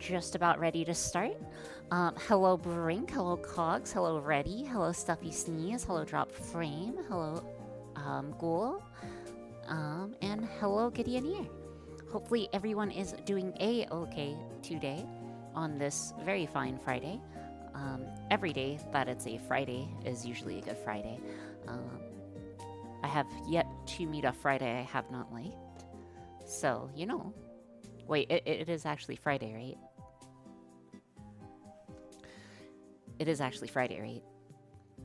just about ready to start. Hello Brink, hello Cogs, hello Ready, hello Stuffy Sneeze, hello Drop Frame, hello Ghoul, and hello Gideoneer. Hopefully everyone is doing a-okay today on this very fine Friday. Every day that it's a Friday is usually a good Friday. Um, I have yet to meet a Friday I have not liked. So, Wait, it is actually Friday, right? It is actually Friday, right?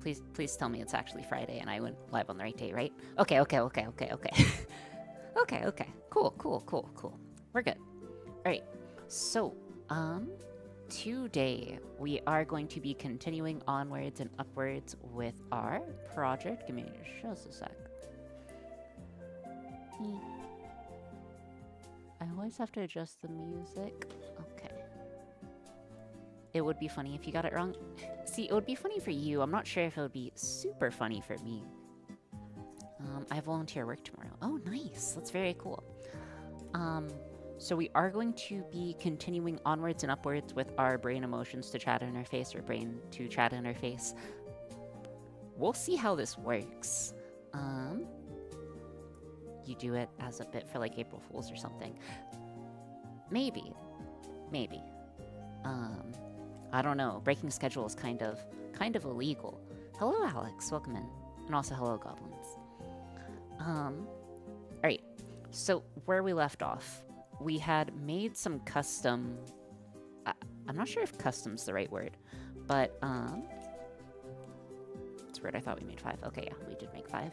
Please tell me it's actually Friday and I went live on the right day, right? Okay. Okay. Cool. We're good. All right. So, today we are going to be continuing onwards and upwards with our project. Give me just a sec. I always have to adjust the music. Okay. It would be funny if you got it wrong. See, it would be funny for you. I'm not sure if it would be super funny for me. I have volunteer work tomorrow. Oh, nice. That's very cool. So we are going to be continuing onwards and upwards with our brain emotions to chat interface or brain to chat interface. We'll see how this works. You do it as a bit for like April Fools or something. Maybe. I don't know. Breaking schedule is kind of illegal. Hello, Alex. Welcome in. And also hello, goblins. Alright. So where we left off, we had made some custom... I'm not sure if custom's the right word, but, it's weird, I thought we made 5. Okay, yeah, we did make 5.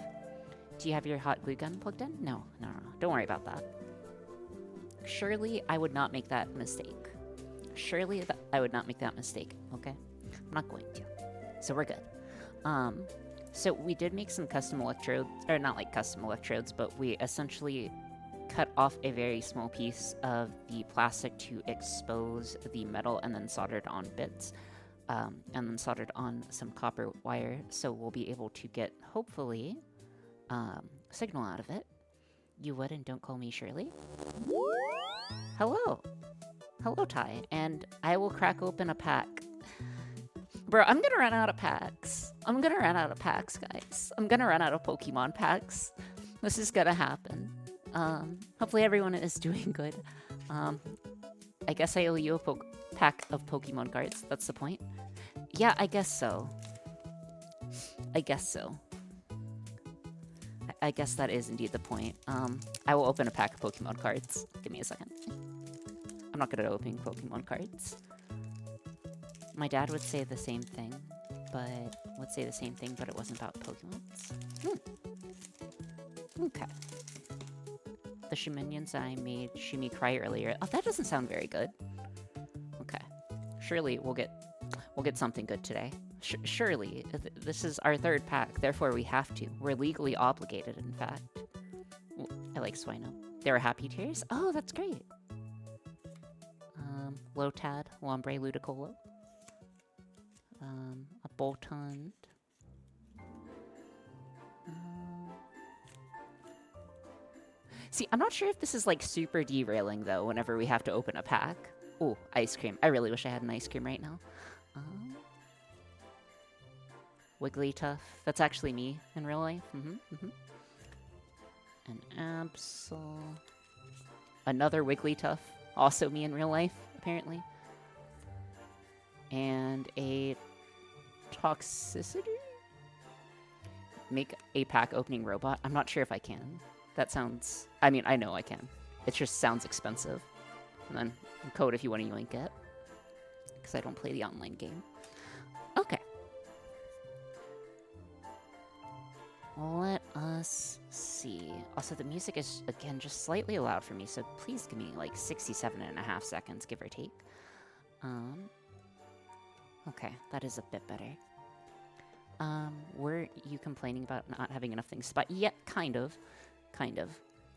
Do you have your hot glue gun plugged in? No. Don't worry about that. Surely I would not make that mistake. I would not make that mistake, okay? I'm not going to. So we're good. So we did make some custom electrodes, or not like custom electrodes, but we essentially cut off a very small piece of the plastic to expose the metal and then soldered on bits. And then soldered on some copper wire, so we'll be able to get, hopefully, signal out of it. You would, and don't call me Shirley. Hello, Ty, and I will crack open a pack. Bro, I'm gonna run out of packs. Guys. I'm gonna run out of Pokemon packs. This is gonna happen. Hopefully everyone is doing good. I guess I owe you a pack of Pokemon cards. That's the point. Yeah, I guess so. I guess that is indeed the point. I will open a pack of Pokemon cards. Give me a second. I'm not good at opening Pokemon cards. My dad would say the same thing, but it wasn't about Pokemons. Okay. The Shuminions I made Shumi cry earlier. Oh, that doesn't sound very good. Okay. Surely we'll get something good today. Surely. This is our 3rd pack, therefore we have to. We're legally obligated, in fact. Ooh, I like Swino. There are happy tears? Oh, that's great. Lotad, Lombre Ludicolo. A Boltund. See, I'm not sure if this is like super derailing though whenever we have to open a pack. Ooh, ice cream. I really wish I had an ice cream right now. Wigglytuff. That's actually me in real life. An Absol. Another Wigglytuff. Also me in real life, apparently. And a Toxicity? Make a pack opening robot. I'm not sure if I can. That sounds... I mean, I know I can. It just sounds expensive. And then code if you want to yoink it. Because I don't play the online game. Okay. Let us see. Also, the music is, again, just slightly loud for me, so please give me, like, 67.5 seconds, give or take. Okay, that is a bit better. Were you complaining about not having enough things spot? Yeah, kind of.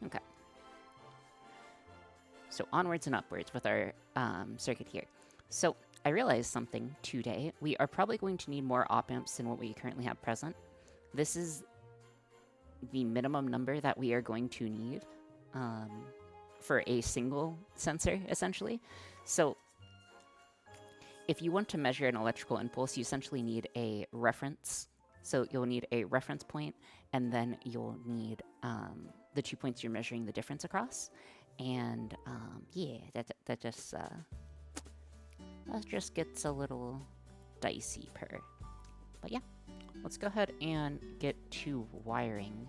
Okay. So onwards and upwards with our circuit here. So I realized something today. We are probably going to need more op-amps than what we currently have present. This is the minimum number that we are going to need for a single sensor, essentially. So if you want to measure an electrical impulse, you essentially need a reference. So you'll need a reference point, and then you'll need the 2 points you're measuring the difference across. And yeah, that just gets a little dicey per. But yeah, let's go ahead and get to wiring.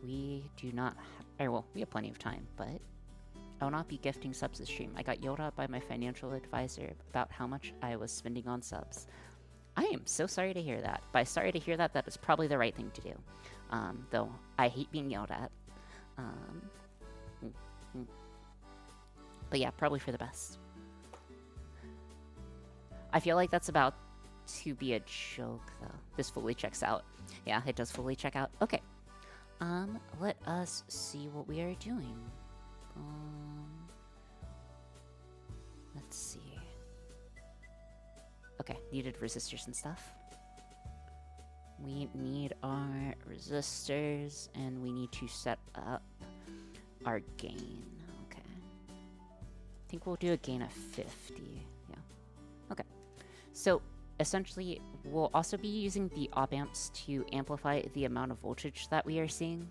We do not, well, we have plenty of time, but I will not be gifting subs this stream. I got yelled at by my financial advisor about how much I was spending on subs. I am so sorry to hear that. By sorry to hear that, that is probably the right thing to do. Though I hate being yelled at. But yeah, probably for the best. I feel like that's about to be a joke, though. This fully checks out. Yeah, it does fully check out. Okay. Let us see what we are doing. Let's see. Okay, needed resistors and stuff. We need our resistors, and we need to set up our gain. Okay. I think we'll do a gain of 50. Yeah. Okay. So, essentially, we'll also be using the op amps to amplify the amount of voltage that we are seeing.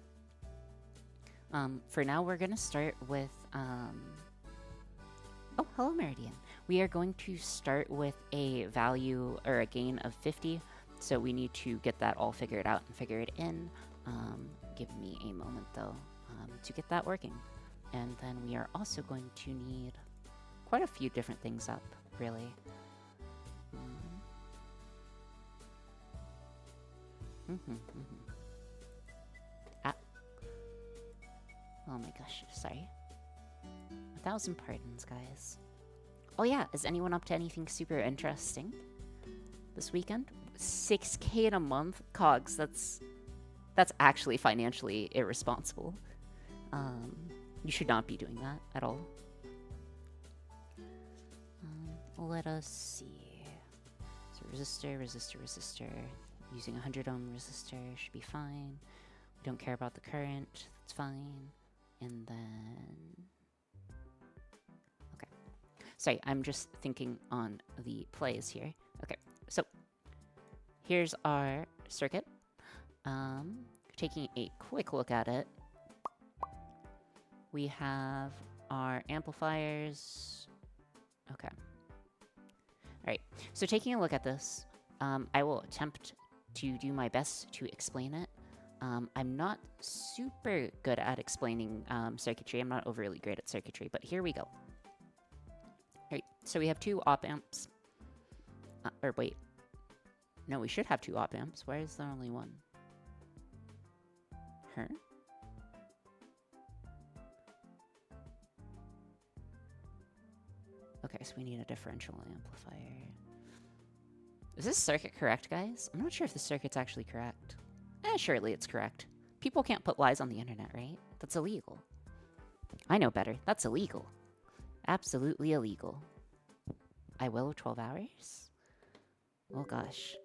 For now, we're going to start with... Oh, hello, Meridian. We are going to start with a value or a gain of 50. So we need to get that all figured out and figure it in. Give me a moment, though, to get that working. And then we are also going to need quite a few different things up, really. Oh my gosh, sorry. 1,000 pardons, guys. Oh yeah, is anyone up to anything super interesting this weekend? 6K in a month? Cogs, that's actually financially irresponsible. You should not be doing that at all. Let us see. So resistor. Using a 100 ohm resistor should be fine. We don't care about the current, that's fine. And then... Okay. Sorry, I'm just thinking on the plays here. Okay, so here's our circuit. Taking a quick look at it, we have our amplifiers. Okay. Alright, so taking a look at this, I will attempt to do my best to explain it. I'm not super good at explaining circuitry. I'm not overly great at circuitry, but here we go. Alright, so we have two op amps. Or wait. No, we should have two op amps. Why is there only one? Her? Okay, so we need a differential amplifier. Is this circuit correct, guys? I'm not sure if the circuit's actually correct. Surely it's correct. People can't put lies on the internet, right? That's illegal. I know better. That's illegal. Absolutely illegal. I will 12 hours? Oh gosh.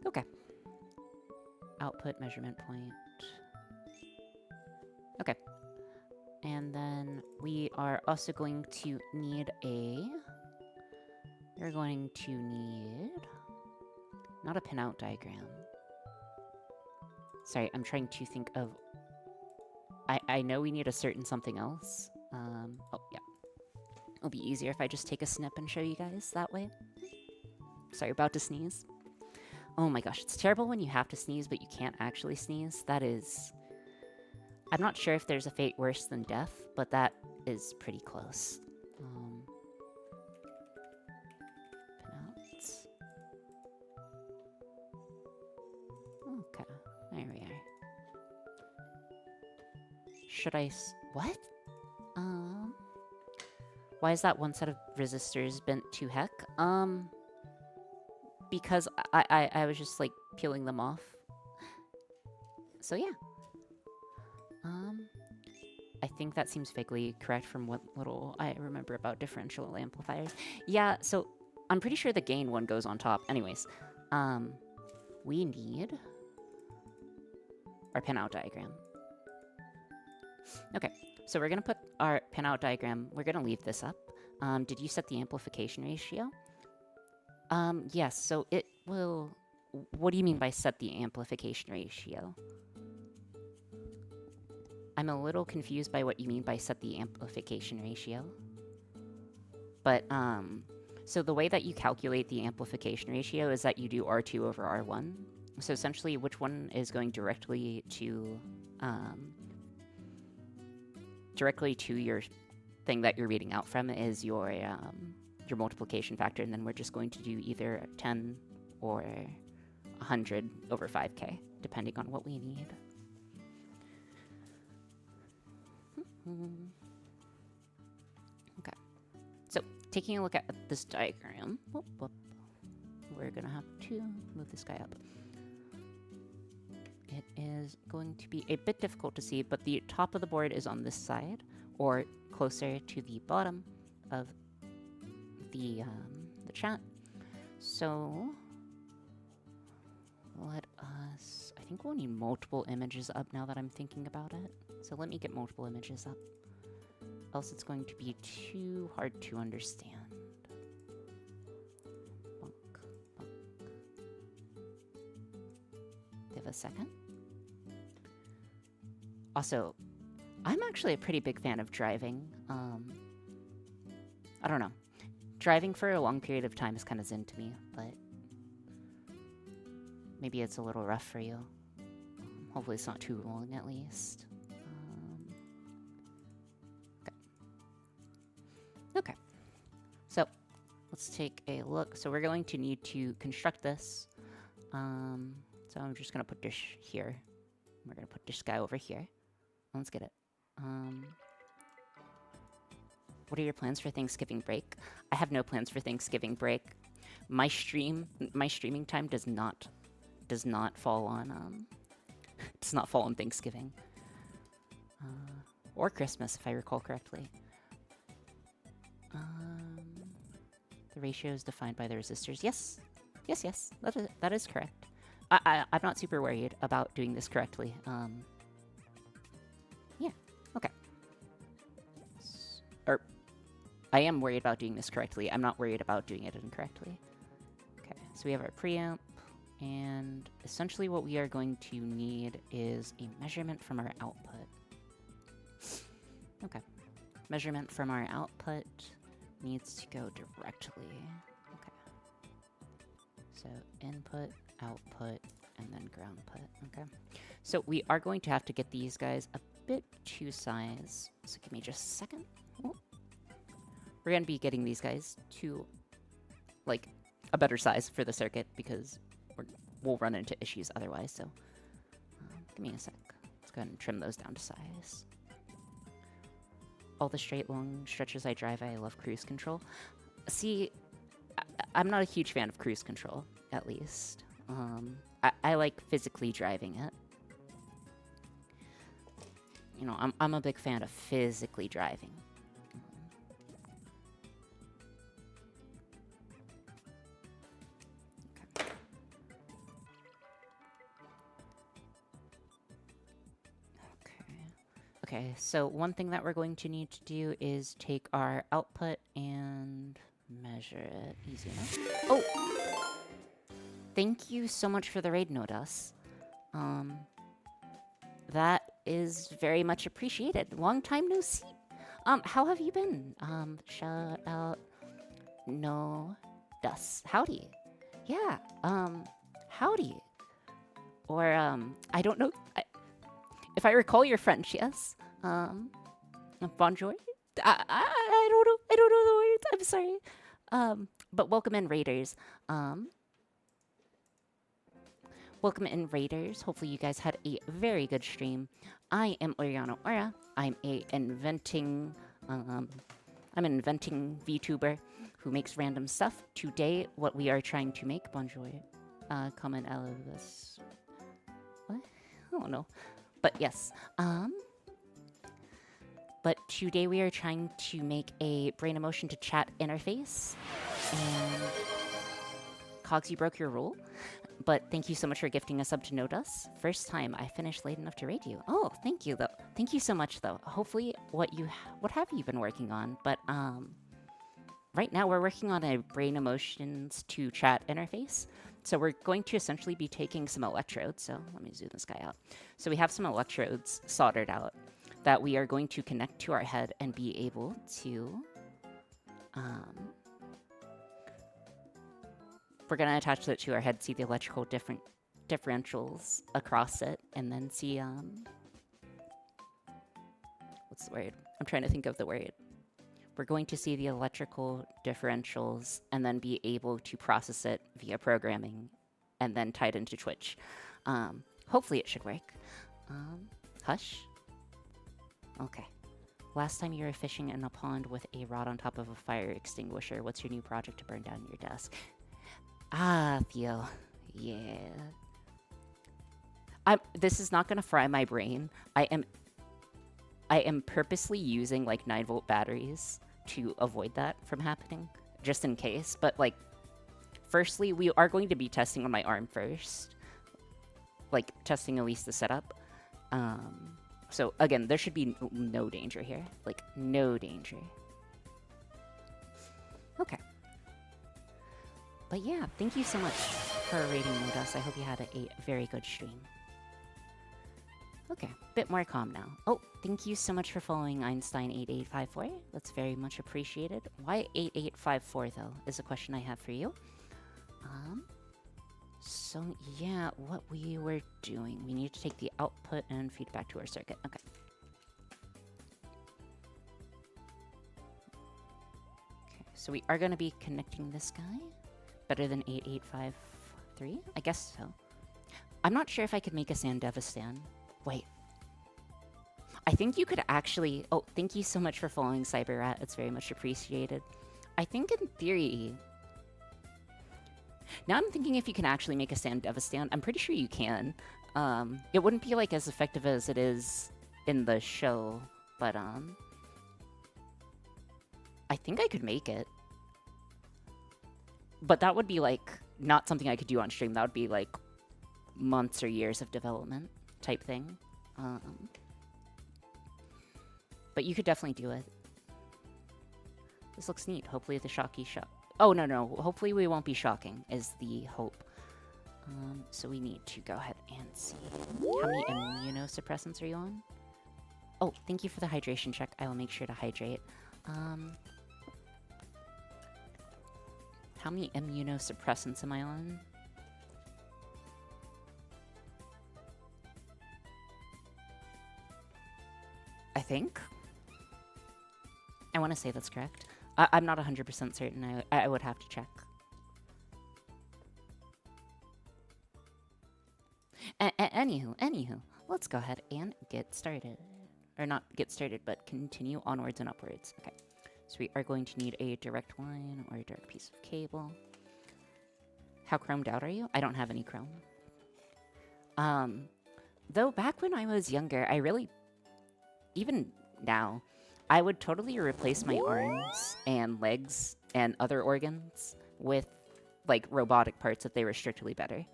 Okay. Output measurement point. Okay. And then we are also going to need a... We're going to need... Not a pinout diagram. Sorry, I'm trying to think of... I know we need a certain something else. Oh, yeah. It'll be easier if I just take a snip and show you guys that way. Sorry, about to sneeze. Oh my gosh, it's terrible when you have to sneeze, but you can't actually sneeze. That is... I'm not sure if there's a fate worse than death, but that is pretty close. Pinouts. Okay, there we are. Should I... What? Why is that one set of resistors bent to heck? Because I was just, like, peeling them off. So, yeah. I think that seems vaguely correct from what little I remember about differential amplifiers. Yeah, so I'm pretty sure the gain one goes on top. Anyways, we need our pinout diagram. Okay, so we're gonna put our pinout diagram. We're gonna leave this up. Did you set the amplification ratio? Yes, so it will... What do you mean by set the amplification ratio? I'm a little confused by what you mean by set the amplification ratio. But, so the way that you calculate the amplification ratio is that you do R2 over R1. So essentially, which one is going directly to your thing that you're reading out from is your multiplication factor, and then we're just going to do either 10 or 100 over 5k, depending on what we need. Okay, so taking a look at this diagram, we're gonna have to move this guy up. It is going to be a bit difficult to see, but the top of the board is on this side, or closer to the bottom of the chat. So let us... I think we'll need multiple images up now that I'm thinking about it. So let me get multiple images up. Else it's going to be too hard to understand. Bonk, bonk. Give a second. Also, I'm actually a pretty big fan of driving. I don't know. Driving for a long period of time is kind of zen to me, but maybe it's a little rough for you. Hopefully it's not too long, at least. Okay. So, let's take a look. So we're going to need to construct this. So I'm just going to put this here. We're going to put this guy over here. Let's get it. What are your plans for Thanksgiving break? I have no plans for Thanksgiving break. My streaming time does not fall on Thanksgiving. Or Christmas, if I recall correctly. The ratio is defined by the resistors. Yes. Yes. That is correct. I'm not super worried about doing this correctly. Yeah. Okay. I am worried about doing this correctly. I'm not worried about doing it incorrectly. Okay, so we have our preamp, and essentially what we are going to need is a measurement from our output. Okay. Measurement from our output needs to go directly. Okay. So input, output, and then ground put. Okay. So we are going to have to get these guys a bit to size. So give me just a second. Oh. We're going to be getting these guys to, like, a better size for the circuit because we'll run into issues otherwise. So give me a sec. Let's go ahead and trim those down to size. All the straight, long stretches I drive, I love cruise control. See, I'm not a huge fan of cruise control, at least. I like physically driving it. You know, I'm a big fan of physically driving. Okay, so one thing that we're going to need to do is take our output and measure it. Easy enough. Oh! Thank you so much for the raid, Nodas. That is very much appreciated. Long time no see. How have you been? Shout out Nodas. Howdy. Yeah, howdy. Or, I don't know... if I recall your French, yes. Bonjour. I don't know. I don't know the words. I'm sorry. But welcome in, Raiders. Welcome in, Raiders. Hopefully you guys had a very good stream. I am Oriana Ora. I'm an inventing VTuber who makes random stuff. Today, what we are trying to make, bonjour, comment Elvis. What? I don't know. But yes, but today we are trying to make a brain emotion to chat interface. And Cogs, you broke your rule. But thank you so much for gifting us up to Nodas. First time I finished late enough to raid you. Oh, thank you though. Thank you so much, though. Hopefully, what have you been working on? But right now we're working on a brain emotions to chat interface. So we're going to essentially be taking some electrodes. So let me zoom this guy out. So we have some electrodes soldered out that we are going to connect to our head and be able to. We're going to attach it to our head, see the electrical differentials across it, and then see what's the word? I'm trying to think of the word. We're going to see the electrical differentials and then be able to process it via programming and then tie it into Twitch. Hopefully it should work. Hush. Okay. Last time you were fishing in a pond with a rod on top of a fire extinguisher. What's your new project to burn down your desk? Ah, Theo. Yeah. This is not going to fry my brain. I am purposely using like 9-volt batteries to avoid that from happening, just in case. But like, firstly, we are going to be testing on my arm first, like testing at least the setup. So again, there should be no danger here, like no danger. Okay. But yeah, thank you so much for rating Modus. I hope you had a very good stream. Okay, bit more calm now. Oh, thank you so much for following Einstein8854. That's very much appreciated. Why 8854 though, is a question I have for you. So yeah, what we were doing, we need to take the output and feed back to our circuit. Okay. Okay, so we are going to be connecting this guy. Better than 8853? I guess so. I'm not sure if I could make a Sandevistan. Wait. I think you could actually... Oh, thank you so much for following CyberRat. It's very much appreciated. I think in theory... Now I'm thinking if you can actually make a Sandevistan. I'm pretty sure you can. It wouldn't be like as effective as it is in the show, but I think I could make it. But that would be like not something I could do on stream. That would be like months or years of development type thing. But you could definitely do it. This looks neat. Hopefully the shocky shock. Oh, no. Hopefully we won't be shocking is the hope. So we need to go ahead and see. How many immunosuppressants are you on? Oh, thank you for the hydration check. I will make sure to hydrate. How many immunosuppressants am I on? I think. I want to say that's correct. I'm not 100% certain. I would have to check. Anywho, let's go ahead and get started. Or not get started, but continue onwards and upwards. Okay. So we are going to need a direct line or a direct piece of cable. How chromed out are you? I don't have any chrome. Though back when I was younger, I really... Even now, I would totally replace my arms and legs and other organs with, like, robotic parts if they were strictly better.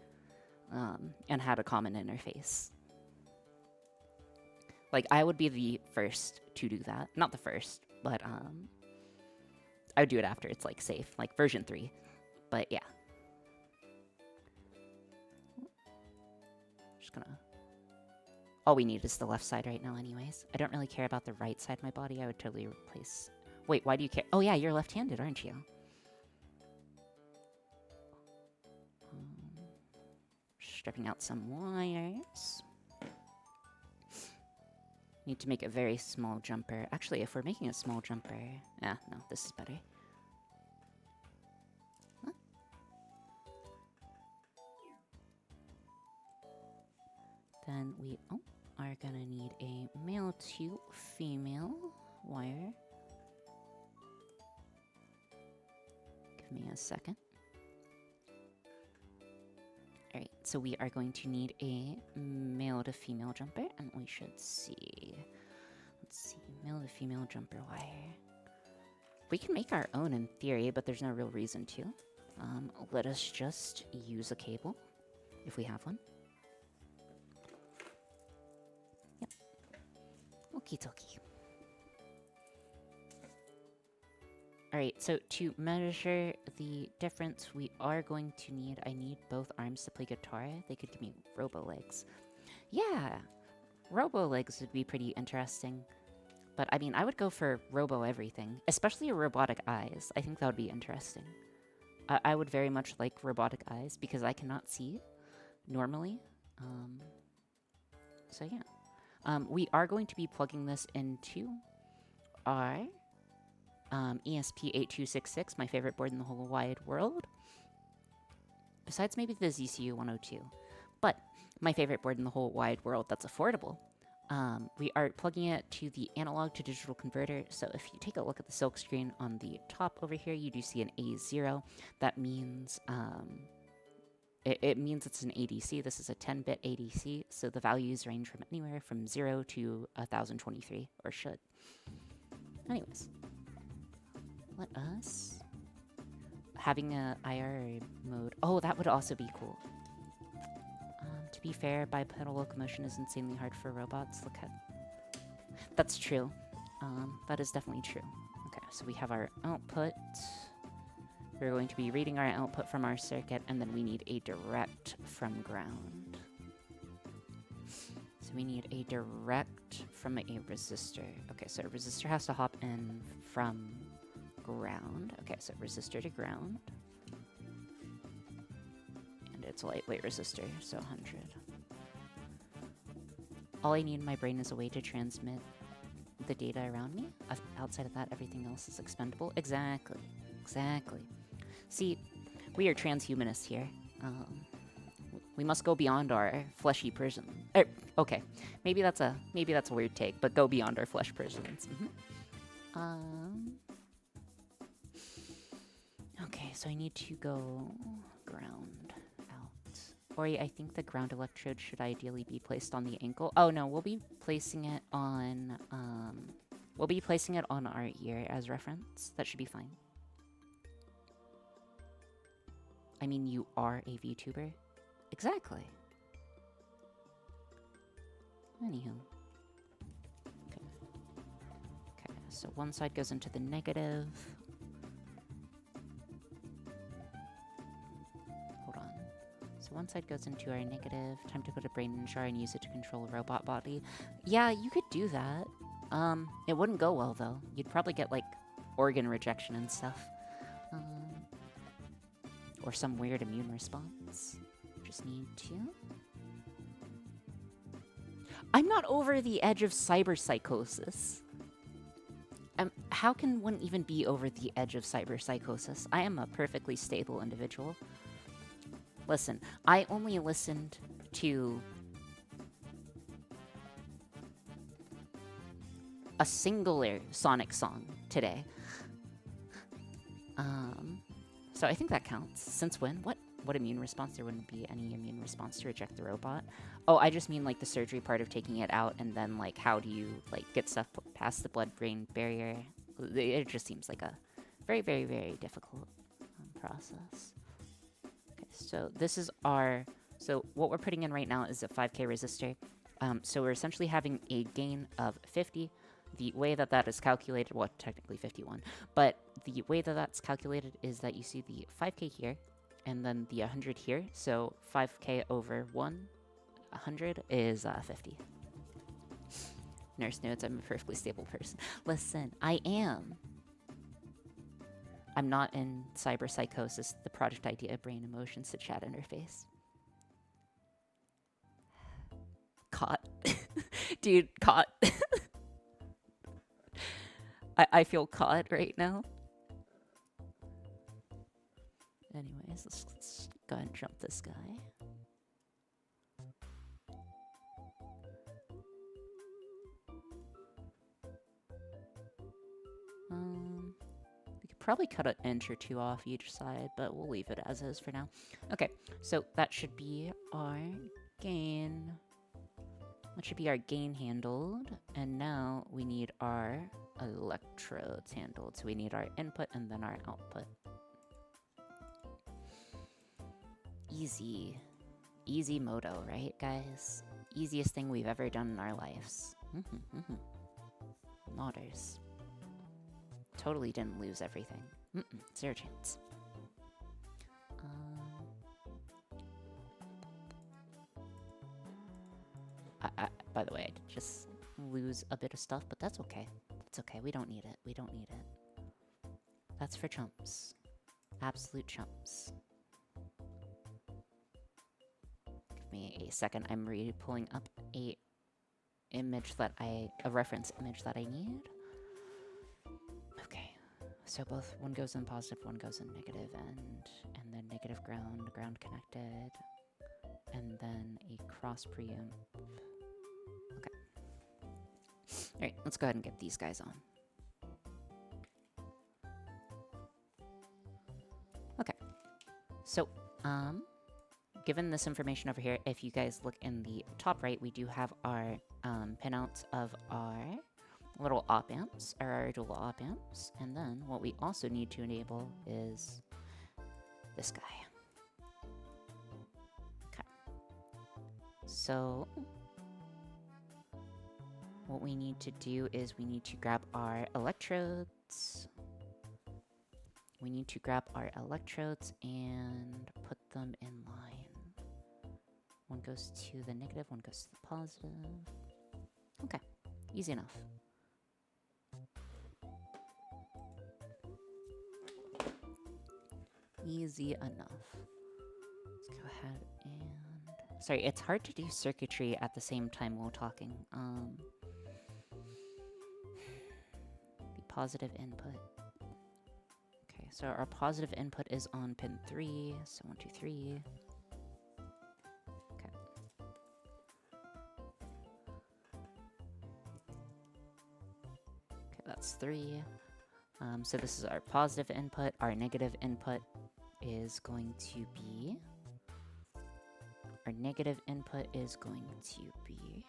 And had a common interface. Like, I would be the first to do that. Not the first, but, I would do it after it's, like, safe. Like, version 3. But, yeah. Just gonna... All we need is the left side right now anyways. I don't really care about the right side of my body. I would totally replace... Wait, why do you care? Oh, yeah, you're left-handed, aren't you? Stripping out some wires. Need to make a very small jumper. Actually, if we're making a small jumper... no, this is better. Huh? Then we are gonna need a male to female wire. Give me a second. Alright, so we are going to need a male to female jumper, and we should see. Let's see, male to female jumper wire. We can make our own in theory, but there's no real reason to. Let us just use a cable, if we have one. Yep. Okie dokie. Alright, so to measure the difference, we are going to need... I need both arms to play guitar. They could give me robo-legs. Yeah! Robo-legs would be pretty interesting. But, I mean, I would go for robo-everything. Especially robotic eyes. I think that would be interesting. I would very much like robotic eyes, because I cannot see normally. So, yeah. We are going to be plugging this into our... ESP8266, my favorite board in the whole wide world. Besides maybe the ZCU 102. But my favorite board in the whole wide world that's affordable. We are plugging it to the analog to digital converter. So if you take a look at the silk screen on the top over here, you do see an A0. That means it means it's an ADC. This is a 10-bit ADC. So the values range from anywhere from 0 to 1023, or should. Anyways. Let us... Having a IR mode... Oh, that would also be cool. To be fair, bipedal locomotion is insanely hard for robots. Look at... That's true. That is definitely true. Okay, so we have our output. We're going to be reading our output from our circuit, and then we need a direct from ground. So we need a direct from a resistor. Okay, so a resistor has to hop in from... ground. Okay, so resistor to ground. And it's a lightweight resistor, so 100. All I need in my brain is a way to transmit the data around me. Outside of that, everything else is expendable. Exactly. Exactly. See, we are transhumanists here. We must go beyond our fleshy prison. Okay, maybe that's a weird take, but go beyond our flesh prisons. Okay, so I need to go ground out. Ori, I think the ground electrode should ideally be placed on the ankle. Oh no, we'll be placing it on our ear as reference. That should be fine. I mean, you are a VTuber. Exactly. Anywho. Okay. Okay, so one side goes into the negative. So one side goes into our negative. Time to put a brain in a jar and use it to control a robot body. Yeah, you could do that. It wouldn't go well, though. You'd probably get, like, organ rejection and stuff. Or some weird immune response. Just need to... I'm not over the edge of cyberpsychosis. How can one even be over the edge of cyberpsychosis? I am a perfectly stable individual. Listen, I only listened to a singular Sonic song today. So I think that counts. Since when? What immune response? There wouldn't be any immune response to reject the robot. Oh, I just mean like the surgery part of taking it out, and then like how do you like get stuff past the blood-brain barrier? It just seems like a very, very, very difficult process. So this is our... So what we're putting in right now is a 5K resistor. So we're essentially having a gain of 50. The way that that is calculated... Well, technically 51. But the way that that's calculated is that you see the 5K here, and then the 100 here. So 5K over 100 is 50. Nurse notes, I'm a perfectly stable person. Listen, I am. I'm not in cyberpsychosis, the project idea, brain emotions to chat interface. Caught. Dude, caught. I feel caught right now. Anyways, let's go ahead and jump this guy. We could probably cut an inch or two off each side, but we'll leave it as is for now. Okay, so that should be our gain. That should be our gain handled. And now we need our electrodes handled. So we need our input and then our output. Easy. Easy moto, right, guys? Easiest thing we've ever done in our lives. Lauders. Totally didn't lose everything. Zero chance. By the way, I did just lose a bit of stuff, but that's okay. That's okay. We don't need it. We don't need it. That's for chumps. Absolute chumps. Give me a second. I'm pulling up a reference image that I need. Okay. So both one goes in positive, one goes in negative end, and then negative ground connected, and then a cross preamp. Okay. All right, let's go ahead and get these guys on. Okay. So, given this information over here, if you guys look in the top right, we do have our pinouts of our little op amps, or our dual op amps, and then what we also need to enable is this guy. Okay. So what we need to do is we need to grab our electrodes. We need to grab our electrodes and put them in line. One goes to the negative, one goes to the positive. Okay, easy enough. Easy enough. Let's go ahead and... Sorry, it's hard to do circuitry at the same time while talking. The positive input. Okay, so our positive input is on pin 3, so 1, 2, 3. Okay. Okay, that's 3. So this is our positive input. Our negative input is going to be... Our negative input is going to be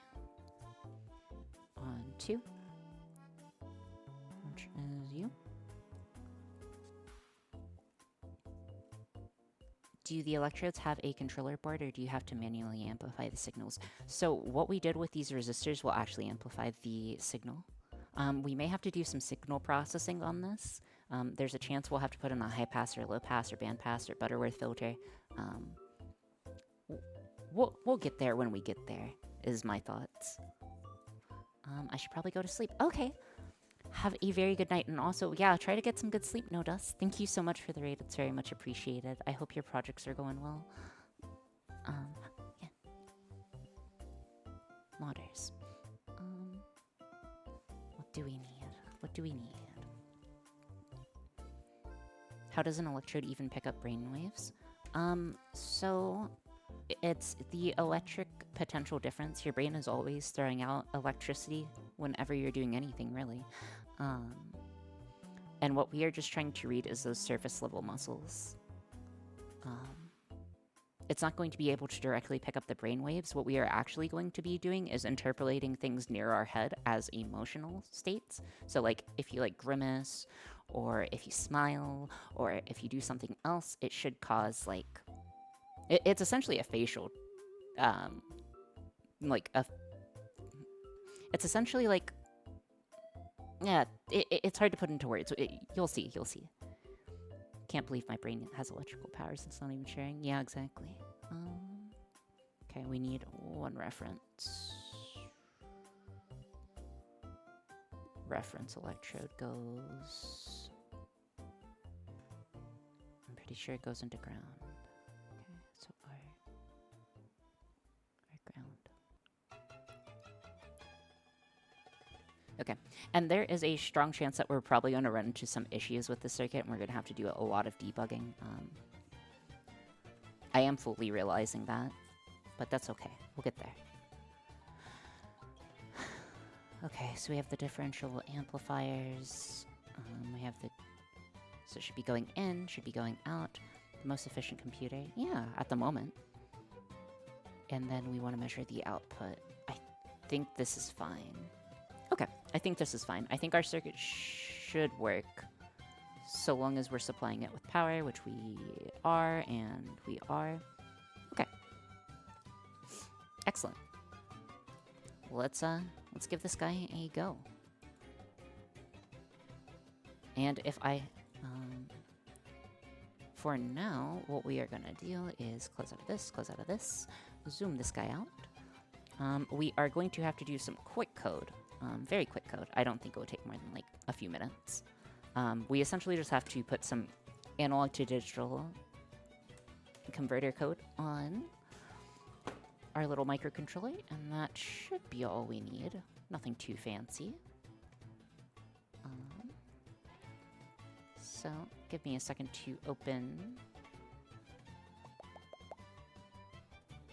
on 2, which is you. Do the electrodes have a controller board, or do you have to manually amplify the signals? So what we did with these resistors will actually amplify the signal. We may have to do some signal processing on this. There's a chance we'll have to put in a high pass or low pass or band pass or Butterworth filter. We'll get there when we get there, is my thoughts. I should probably go to sleep. Okay. Have a very good night. And also, yeah, try to get some good sleep, No Dust. Thank you so much for the raid. It's very much appreciated. I hope your projects are going well. Yeah. Modders. What do we need? What do we need? How does an electrode even pick up brainwaves? So it's the electric potential difference. Your brain is always throwing out electricity whenever you're doing anything, really. And what we are just trying to read is those surface level muscles. It's not going to be able to directly pick up the brainwaves. What we are actually going to be doing is interpolating things near our head as emotional states. So like if you like grimace, or if you smile, or if you do something else, it should cause like... It's essentially a facial... It's essentially like... Yeah, it's hard to put into words. You'll see, you'll see. Can't believe my brain has electrical powers. It's not even sharing. Yeah, exactly. Okay, we need one reference. Reference electrode goes... I'm pretty sure it goes into ground. Okay, so our ground. Okay, and there is a strong chance that we're probably going to run into some issues with the circuit, and we're going to have to do a lot of debugging. I am fully realizing that, but that's okay. We'll get there. Okay, so we have the differential amplifiers. We have the... So it should be going in, should be going out. The most efficient computer. Yeah, at the moment. And then we want to measure the output. I think this is fine. Okay, I think this is fine. I think our circuit should work so long as we're supplying it with power, which we are, and we are. Okay. Excellent. Let's give this guy a go. And if I, for now, what we are going to do is close out of this, zoom this guy out. We are going to have to do some quick code, very quick code. I don't think it would take more than like a few minutes. We essentially just have to put some analog to digital converter code on our little microcontroller, and that should be all we need. Nothing too fancy. So, give me a second to open.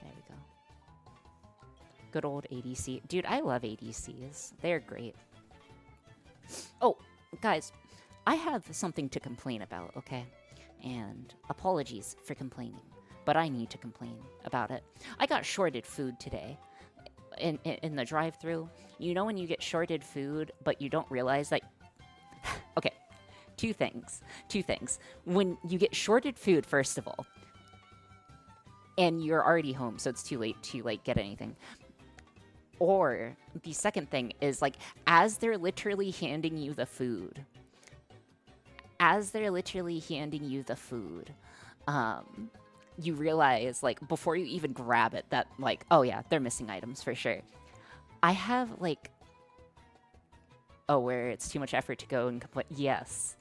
There we go. Good old ADC. Dude, I love ADCs. They're great. Oh, guys, I have something to complain about, okay? And apologies for complaining, but I need to complain about it. I got shorted food today in the drive-thru. You know when you get shorted food, but you don't realize that... Okay. Two things. When you get shorted food, first of all, and you're already home, so it's too late to, like, get anything. Or the second thing is, like, as they're literally handing you the food, you realize, like, before you even grab it, that, like, oh yeah, they're missing items for sure. I have, like... Oh, where it's too much effort to go and complain. Yes.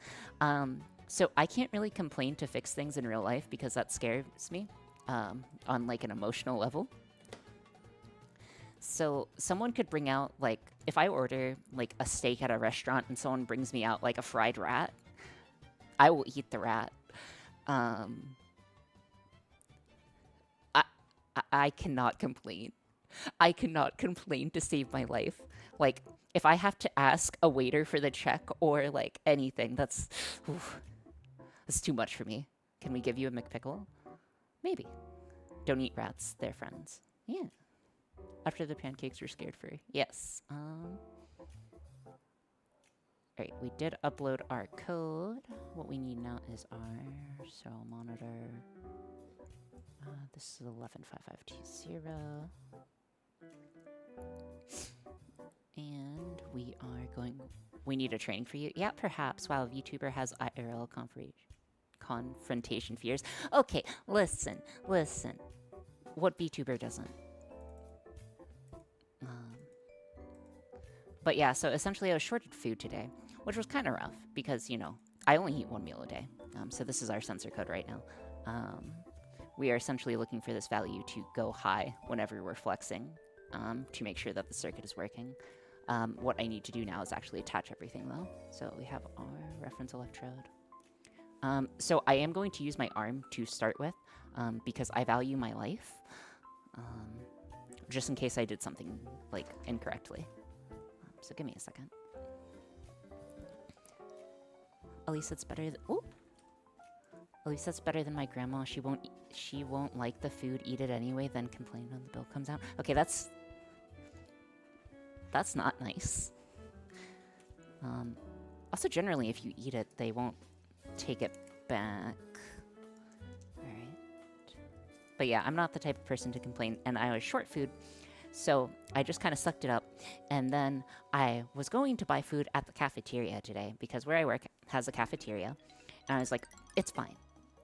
So I can't really complain to fix things in real life because that scares me on like an emotional level. So someone could bring out, like, if I order like a steak at a restaurant and someone brings me out like a fried rat, I will eat the rat. I cannot complain. I cannot complain to save my life. Like, if I have to ask a waiter for the check or, like, anything, that's too much for me. Can we give you a McPickle? Maybe. Don't eat rats. They're friends. Yeah. After the pancakes were scared free. Yes. Alright, we did upload our code. What we need now is our serial monitor. This is 115520. And we need a training for you. Yeah, perhaps. Wow, VTuber has IRL confrontation fears. Okay, listen. What VTuber doesn't? But yeah, so essentially I was shorted food today, which was kind of rough because, you know, I only eat one meal a day. So this is our sensor code right now. We are essentially looking for this value to go high whenever we're flexing to make sure that the circuit is working. What I need to do now is actually attach everything, though. So we have our reference electrode. So I am going to use my arm to start with, because I value my life, just in case I did something, like, incorrectly. So give me a second. At least it's better than... Ooh! At least that's better than my grandma. She won't like the food, eat it anyway, then complain when the bill comes out. Okay, that's not nice. Also, generally, if you eat it, they won't take it back. Alright. But yeah, I'm not the type of person to complain, and I was short food, so I just kind of sucked it up. And then I was going to buy food at the cafeteria today, because where I work has a cafeteria, and I was like, it's fine.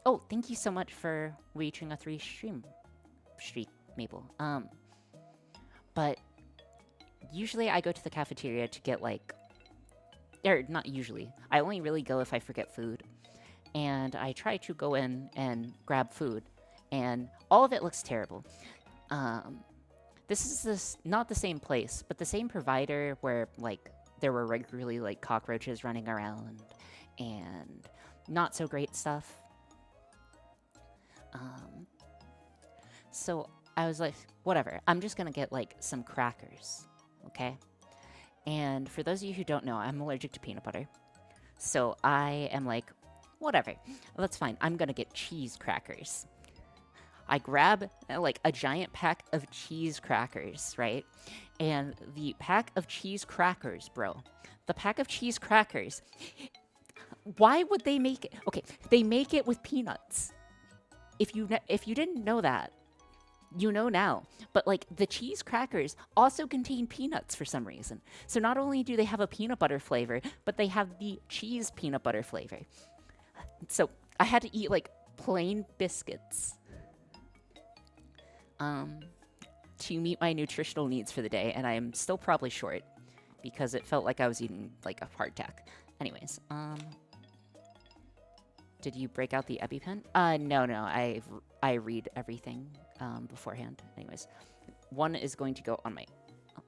Oh, thank you so much for reaching a 3 streak, Maple. But usually I go to the cafeteria to get, like... Or, not usually. I only really go if I forget food. And I try to go in and grab food. And all of it looks terrible. This is not the same place, but the same provider where, like, there were regularly, like, cockroaches running around. And not so great stuff. So I was like, whatever. I'm just gonna get, like, some crackers. Okay? And for those of you who don't know, I'm allergic to peanut butter. So I am like, whatever. That's fine. I'm gonna get cheese crackers. I grab, like, a giant pack of cheese crackers, right? And the pack of cheese crackers, bro. The pack of cheese crackers. Why would they make it? Okay, they make it with peanuts. If you didn't know that, You know now. But like the cheese crackers also contain peanuts for some reason. So not only do they have a peanut butter flavor, but they have the cheese peanut butter flavor. So I had to eat like plain biscuits to meet my nutritional needs for the day, and I am still probably short because it felt like I was eating like a hardtack. Anyways, did you break out the EpiPen? No, I read everything beforehand. Anyways, one is going to go on my. Oh.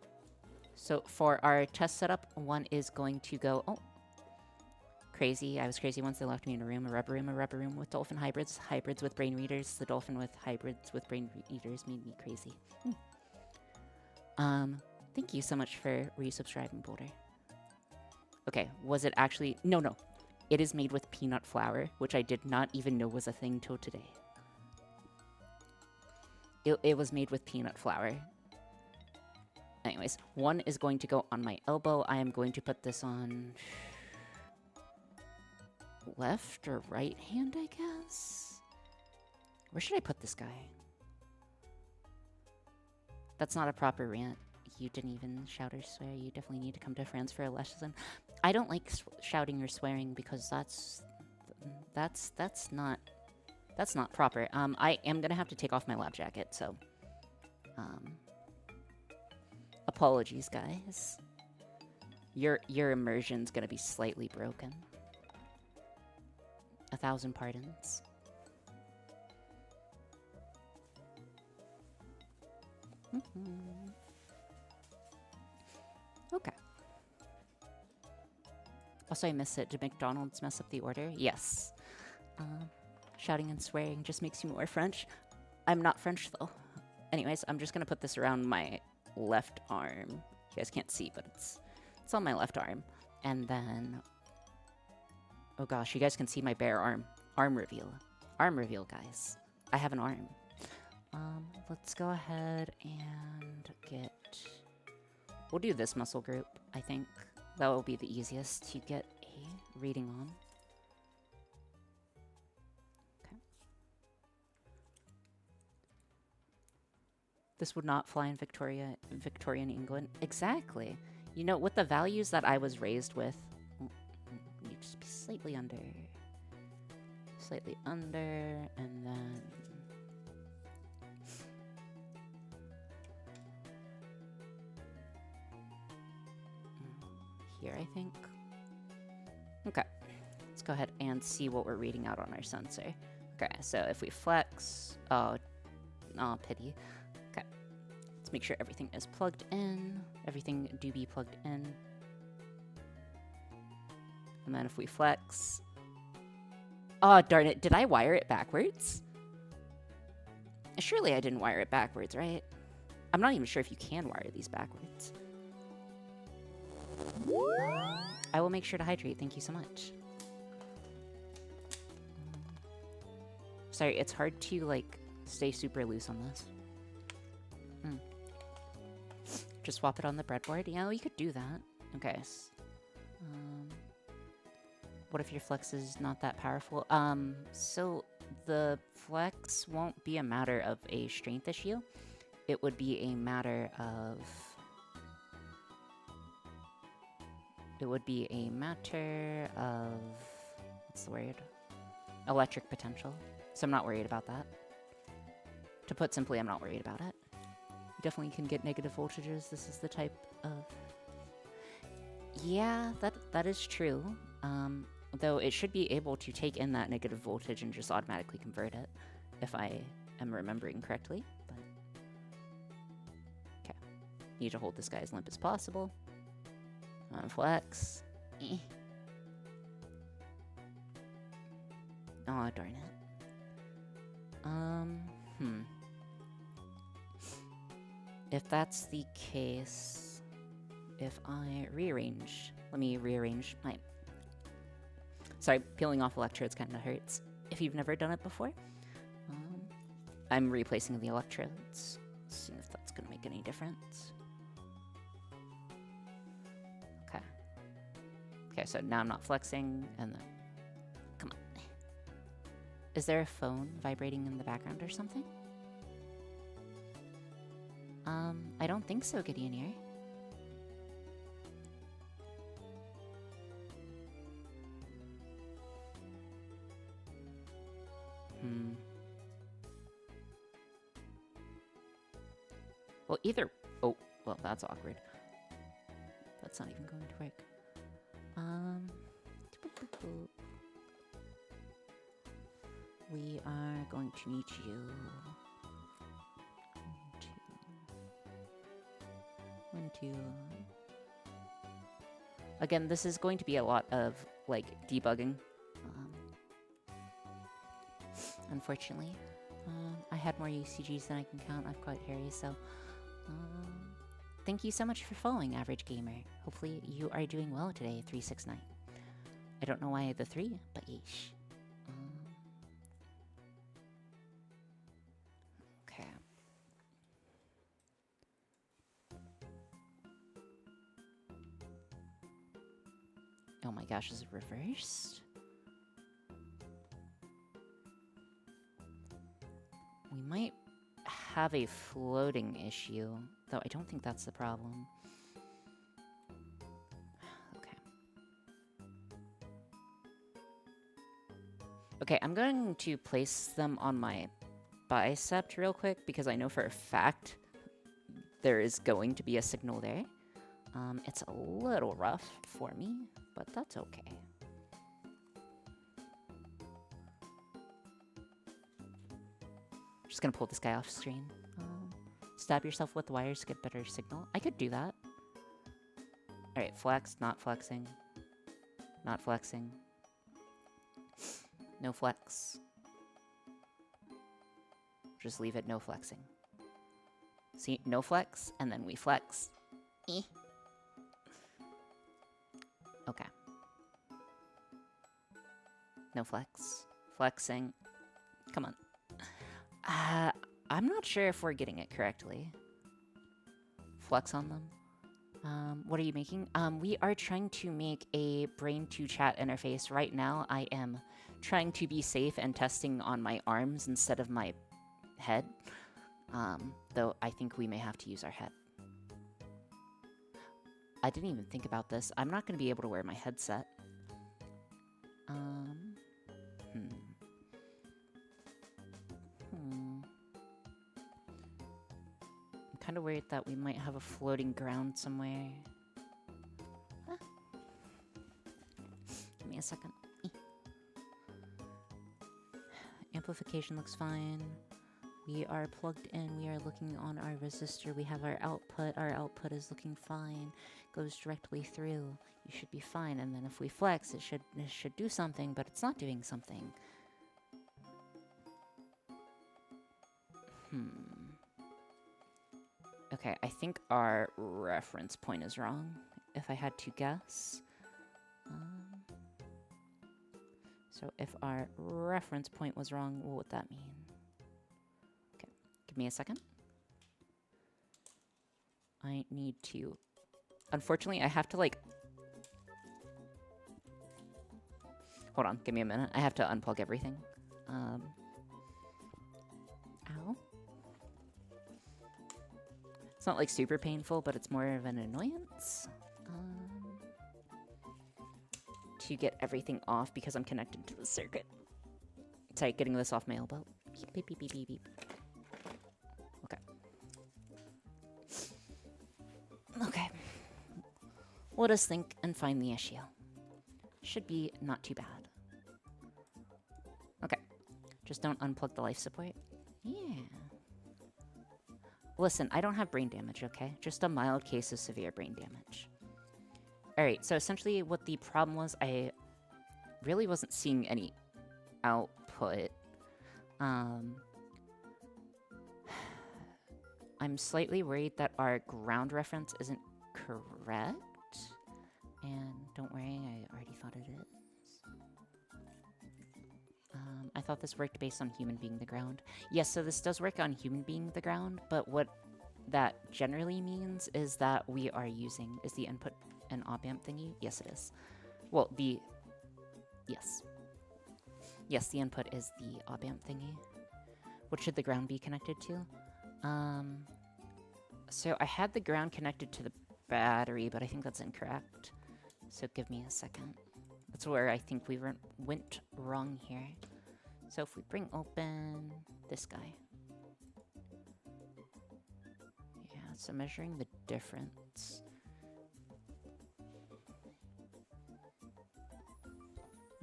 So for our test setup, one is going to go. Oh, crazy! I was crazy once they locked me in a rubber room with dolphin hybrids, with brain readers. The dolphin with hybrids with brain readers made me crazy. Thank you so much for resubscribing, Boulder. Okay, was it actually? No. It is made with peanut flour, which I did not even know was a thing till today. It was made with peanut flour. Anyways, one is going to go on my elbow. I am going to put this on left or right hand, I guess? Where should I put this guy? That's not a proper rant. You didn't even shout or swear. You definitely need to come to France for a lesson. I don't like shouting or swearing because that's not proper. I am gonna have to take off my lab jacket, so apologies, guys. Your immersion's gonna be slightly broken. 1,000 pardons. Okay. Also, I miss it. Did McDonald's mess up the order? Yes. Shouting and swearing just makes you more French. I'm not French, though. Anyways, I'm just going to put this around my left arm. You guys can't see, but it's on my left arm. And then... Oh gosh, you guys can see my bare arm. Arm reveal. Arm reveal, guys. I have an arm. Let's go ahead and get... We'll do this muscle group, I think. That will be the easiest to get a reading on. Okay. This would not fly in Victorian England. Exactly. You know, with the values that I was raised with... You just be slightly under. Slightly under, and then... Here, I think. Okay. Let's go ahead and see what we're reading out on our sensor. Okay, so if we flex... Oh, pity. Okay. Let's make sure everything is plugged in. Everything do be plugged in. And then if we flex... Oh, darn it. Did I wire it backwards? Surely I didn't wire it backwards, right? I'm not even sure if you can wire these backwards. I will make sure to hydrate. Thank you so much. Sorry, it's hard to, like, stay super loose on this. Just swap it on the breadboard? Yeah, we could do that. Okay. What if your flex is not that powerful? So the flex won't be a matter of a strength issue. It would be a matter of... It would be a matter of... What's the word? Electric potential. So I'm not worried about that. To put simply, I'm not worried about it. You definitely can get negative voltages. This is the type of... Yeah, that is true. Though it should be able to take in that negative voltage and just automatically convert it, if I am remembering correctly. But okay, need to hold this guy as limp as possible. Flex. Eh. Oh, darn it. If that's the case, if I rearrange, let me rearrange my... Sorry, peeling off electrodes kind of hurts. If you've never done it before, I'm replacing the electrodes. Seeing if that's going to make any difference. Okay. Okay, so now I'm not flexing, and then... Come on. Is there a phone vibrating in the background or something? I don't think so, Gideonir. Well, either... Oh, well, that's awkward. That's not even going to work. We are going to need you... 1, 2... Again, this is going to be a lot of, like, debugging. Unfortunately. I had more UCGs than I can count. I've got Harry, so... thank you so much for following, Average Gamer. Hopefully you are doing well today, 369. I don't know why the 3, but yeesh. Okay. Oh my gosh, is it reversed? We might have a floating issue, though I don't think that's the problem. Okay. Okay, I'm going to place them on my bicep real quick, because I know for a fact there is going to be a signal there. It's a little rough for me, but that's okay. Just gonna pull this guy off screen. Stab yourself with wires to get better signal. I could do that. Alright, flex, not flexing. Not flexing. No flex. Just leave it no flexing. See, no flex, and then we flex. Okay. No flex. Flexing. Come on. I'm not sure if we're getting it correctly. Flex on them. What are you making? We are trying to make a brain-to-chat interface. Right now, I am trying to be safe and testing on my arms instead of my head. Though I think we may have to use our head. I didn't even think about this. I'm not going to be able to wear my headset. I'm kind of worried that we might have a floating ground somewhere. Huh. Give me a second. Amplification looks fine. We are plugged in. We are looking on our resistor. We have our output. Our output is looking fine. Goes directly through. You should be fine. And then if we flex, it should do something, but it's not doing something. Okay, I think our reference point is wrong, if I had to guess. So if our reference point was wrong, what would that mean? Okay, give me a second. I need to... Unfortunately, I have to, like... Hold on, give me a minute. I have to unplug everything. Ow. It's not, like, super painful, but it's more of an annoyance. To get everything off because I'm connected to the circuit. Sorry, getting this off my elbow. Beep, beep, beep, beep, beep. Okay. Okay. Let us think and find the issue. Should be not too bad. Okay. Just don't unplug the life support. Yeah. Listen, I don't have brain damage, okay? Just a mild case of severe brain damage. Alright, so essentially what the problem was, I really wasn't seeing any output. I'm slightly worried that our ground reference isn't correct. And don't worry, I already thought it is. I thought this worked based on human being the ground. Yes, so this does work on human being the ground, but what that generally means is that we are using... Is the input an op-amp thingy? Yes, it is. Well, the... Yes. Yes, the input is the op-amp thingy. What should the ground be connected to? So I had the ground connected to the battery, but I think that's incorrect. So give me a second. That's where I think we went wrong here. So if we bring open this guy. Yeah, so measuring the difference.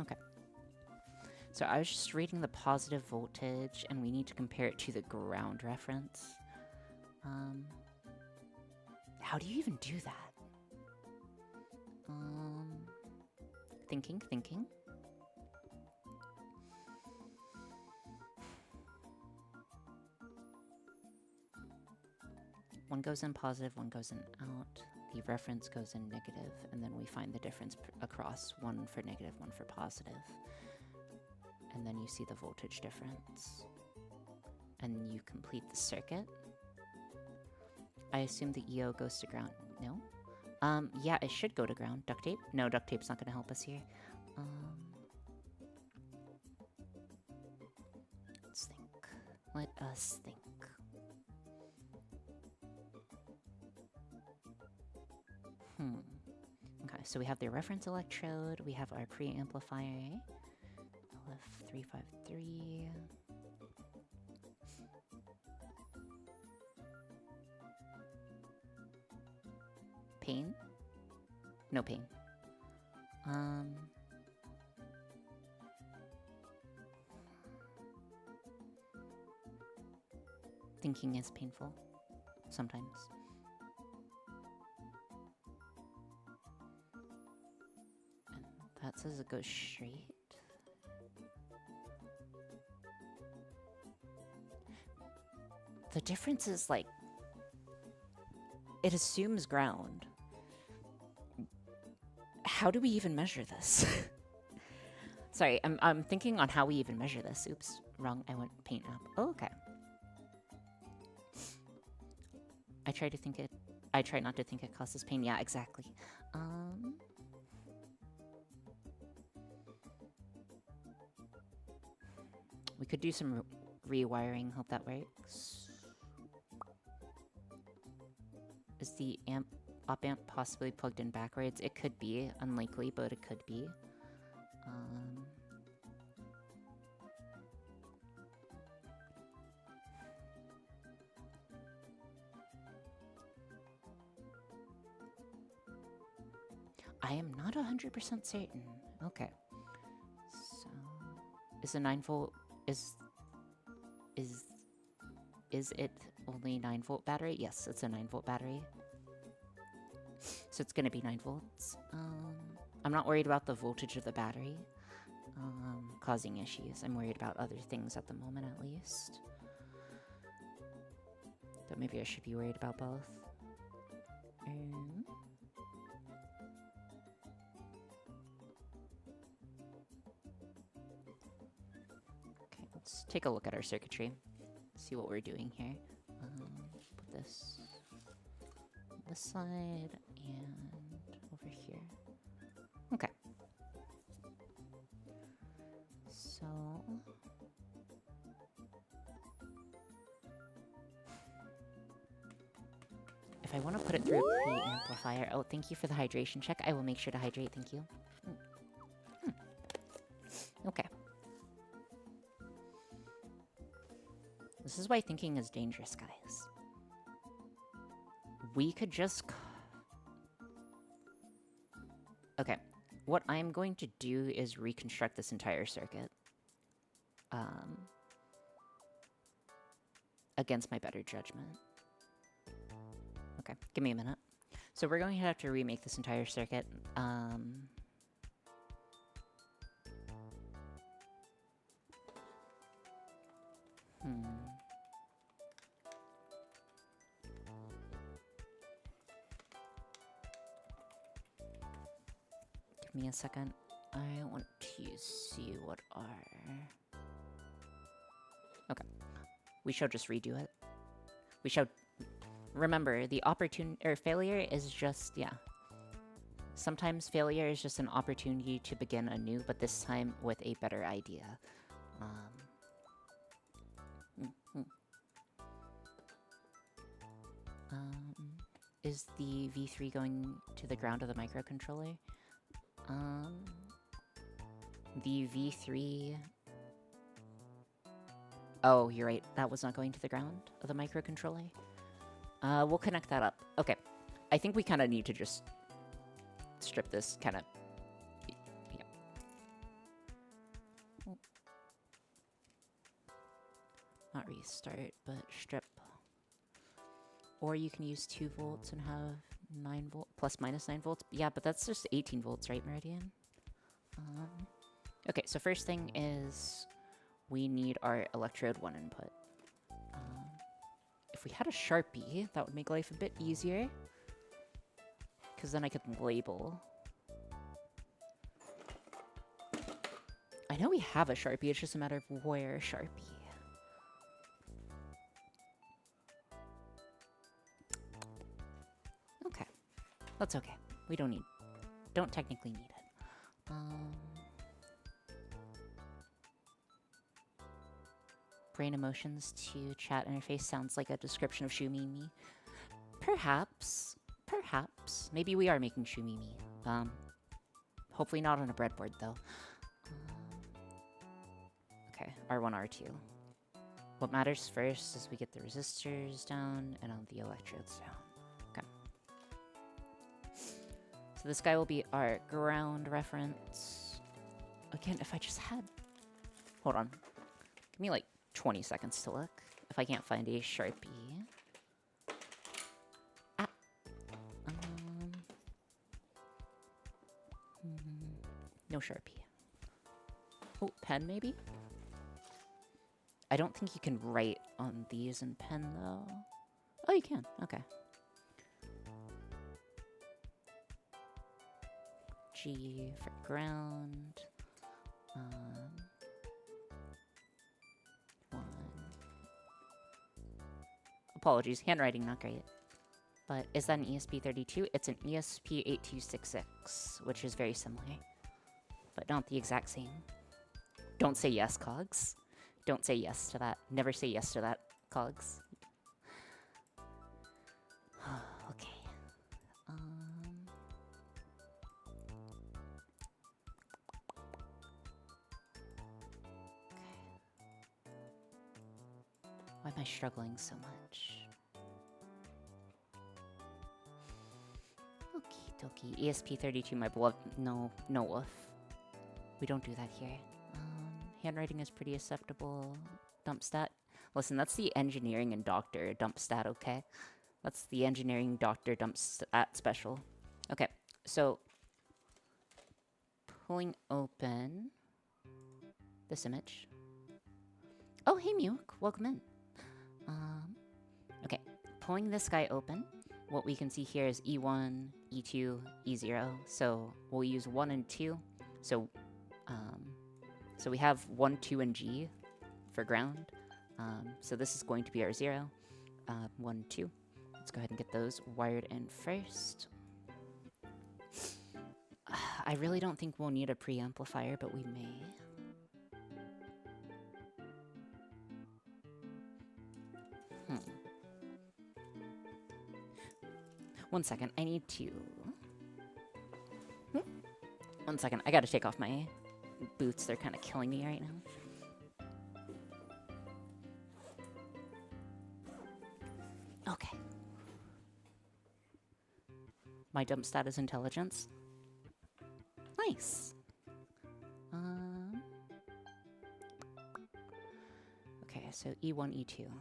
Okay. So I was just reading the positive voltage, and we need to compare it to the ground reference. How do you even do that? Thinking. One goes in positive, one goes in out. The reference goes in negative, and then we find the difference across, one for negative, one for positive. And then you see the voltage difference. And you complete the circuit. I assume the EO goes to ground. No? Yeah, it should go to ground. Duct tape? No, duct tape's not gonna help us here. Let's think. Let us think. Okay, so we have the reference electrode, we have our preamplifier, LF353. Pain? No pain. Thinking is painful. Sometimes. And that says it goes straight. The difference is, like, it assumes ground. How do we even measure this? Sorry, I'm thinking on how we even measure this. Oops, wrong. I went paint up. Oh, okay. I try not to think it causes pain. Yeah, exactly. We could do some rewiring. Hope that works. Is the op amp possibly plugged in backwards? It could be. Unlikely, but it could be. I am not 100% certain. Okay. So, is a 9-volt is it only 9-volt battery? Yes, it's a 9-volt battery. So it's gonna be 9 volts. I'm not worried about the voltage of the battery causing issues. I'm worried about other things at the moment, at least. But maybe I should be worried about both. Okay, let's take a look at our circuitry. See what we're doing here. Put this on this side and over here. Okay. So if I want to put it through a preamplifier, oh, thank you for the hydration check. I will make sure to hydrate. Thank you. Okay. This is why thinking is dangerous, guys. We could just... Okay. What I'm going to do is reconstruct this entire circuit. Against my better judgment. Okay, give me a minute. So we're going to have to remake this entire circuit. Give me a second. I want to see what are... Okay. We shall just redo it. We shall... Remember, the failure is just, yeah. Sometimes failure is just an opportunity to begin anew, but this time with a better idea. Is the V3 going to the ground of the microcontroller? The V3... Oh, you're right. That was not going to the ground of the microcontroller. We'll connect that up. Okay. I think we kind of need to just strip this kind of... Yeah. Not restart, but strip. Or you can use 2 volts and have 9 volt plus minus 9 volts. Yeah, but that's just 18 volts, right, Meridian? Okay, so first thing is we need our electrode 1 input. If we had a Sharpie, that would make life a bit easier. Because then I could label. I know we have a Sharpie, it's just a matter of where Sharpie. Okay. That's okay. We don't technically need it. Brain emotions to chat interface sounds like a description of Shumimi. Perhaps. Perhaps. Maybe we are making Shumimi. Hopefully not on a breadboard, though. Okay, R1, R2. What matters first is we get the resistors down and on the electrodes down. Okay. So this guy will be our ground reference. Again, if I just had... Hold on. Give me like 20 seconds to look. If I can't find a Sharpie. Ah. No Sharpie. Oh, pen maybe? I don't think you can write on these in pen though. Oh, you can. Okay. G for ground. 1. Apologies, handwriting not great. But is that an ESP32? It's an ESP8266, which is very similar. But not the exact same. Don't say yes, Cogs. Don't say yes to that. Never say yes to that, Cogs. Okay. Why am I struggling so much? Okie dokie. ESP32, my beloved. No, no woof. We don't do that here. Handwriting is pretty acceptable. Dump stat. Listen, that's the engineering and doctor dump stat, okay? That's the engineering doctor dump stat special. Okay, so pulling open this image. Oh, hey, Muke. Welcome in. Okay, pulling this guy open, what we can see here is E1, E2, E0. So we'll use 1 and 2. So we have 1, 2, and G for ground. So this is going to be our 0. 1, 2. Let's go ahead and get those wired in first. I really don't think we'll need a preamplifier, but we may. One second, I need to... One second, I gotta take off my boots. They're kind of killing me right now. Okay. My dump stat is intelligence. Nice. Okay, so E1, E2.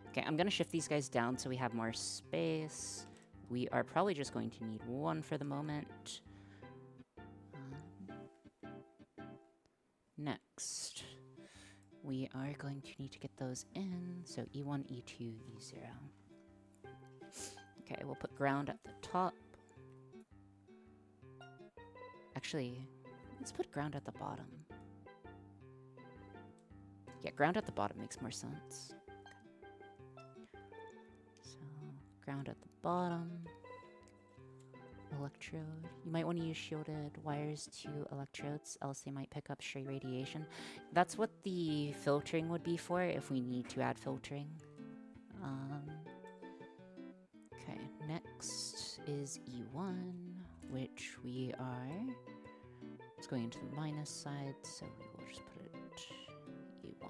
Okay, I'm gonna shift these guys down so we have more space. We are probably just going to need 1 for the moment. Next, we are going to need to get those in. So E1, E2, E0. Okay, we'll put ground at the top. Actually, let's put ground at the bottom. Yeah, ground at the bottom makes more sense. Ground at the bottom. Electrode. You might want to use shielded wires to electrodes, else they might pick up stray radiation. That's what the filtering would be for if we need to add filtering. is E1, which we are. It's going into the minus side, so we will just put it E1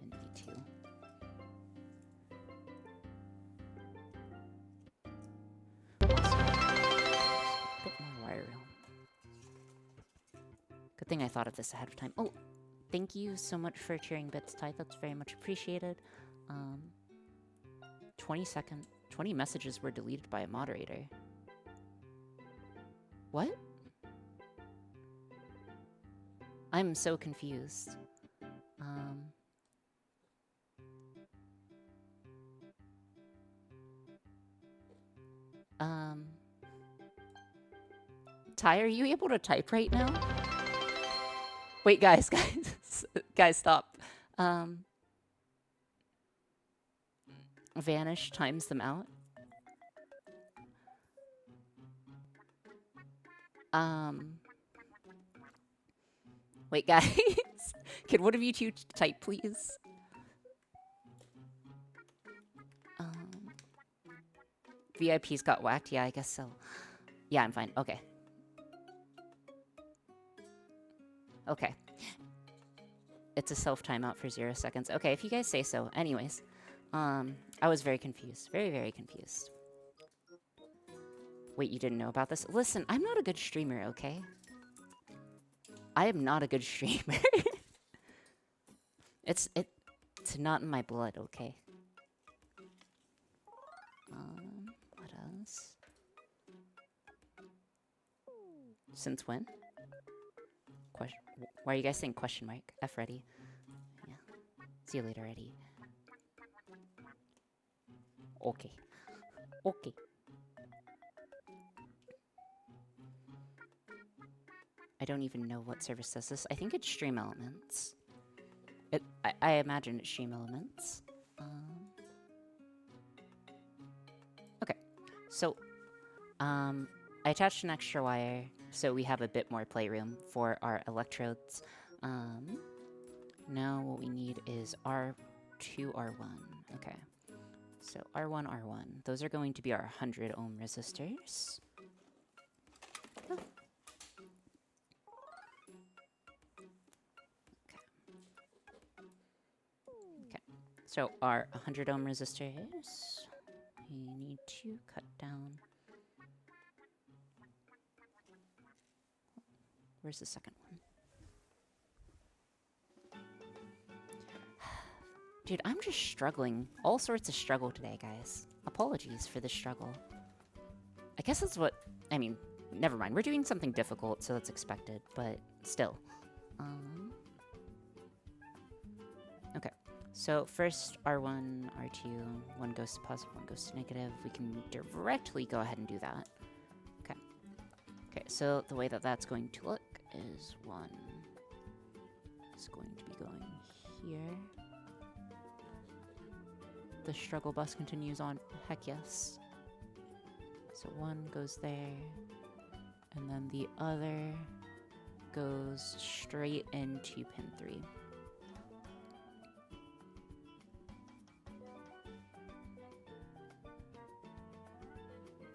and E2. Also, a bit more wire room. Good thing I thought of this ahead of time. Oh, thank you so much for cheering bits, Ty. That's very much appreciated. 20 messages were deleted by a moderator. What? I'm so confused. Ty, are you able to type right now? Wait, guys, guys, stop. Vanish times them out. Wait, guys. Can one of you two type, please? VIPs got whacked? Yeah, I guess so. Yeah, I'm fine. Okay. Okay. It's a self-timeout for 0 seconds. Okay, if you guys say so. Anyways. I was very confused. Very, very confused. Wait, you didn't know about this? Listen, I'm not a good streamer, okay? I am not a good streamer. It's not in my blood, okay? What else? Since when? Question. Why are you guys saying question mark? F ready. Yeah. See you later, Eddie. Okay. Okay. I don't even know what service does this. I think it's Stream Elements. I imagine it's Stream Elements. Okay. So, I attached an extra wire, so we have a bit more playroom for our electrodes. Now what we need is R2, R1. Okay. So R1, R1. Those are going to be our 100 ohm resistors. Oh. Okay. So our 100 ohm resistors, we need to cut down. Where's the second one? Dude, I'm just struggling. All sorts of struggle today, guys. Apologies for the struggle. I guess that's what... I mean, never mind. We're doing something difficult, so that's expected. But still. Okay. So first, R1, R2. One goes to positive, one goes to negative. We can directly go ahead and do that. Okay. Okay, so the way that that's going to look is one is going to be going here. The struggle bus continues on. Heck yes. So one goes there, and then the other goes straight into pin 3.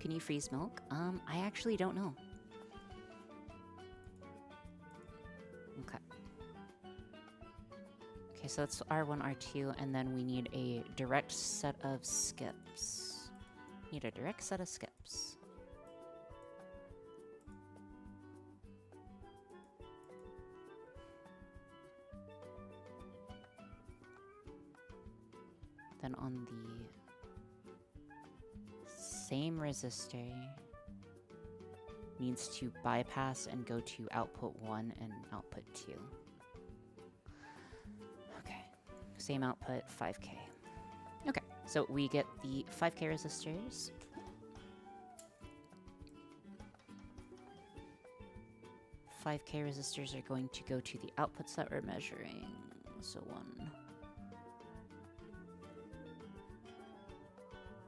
Can you freeze milk? I actually don't know. Okay. Okay, so that's R1, R2, and then we need a direct set of skips. Need a direct set of skips. Then on the same resistor, needs to bypass and go to output 1 and output 2. Same output, 5K. Okay, so we get the 5K resistors. Resistors are going to go to the outputs that we're measuring. So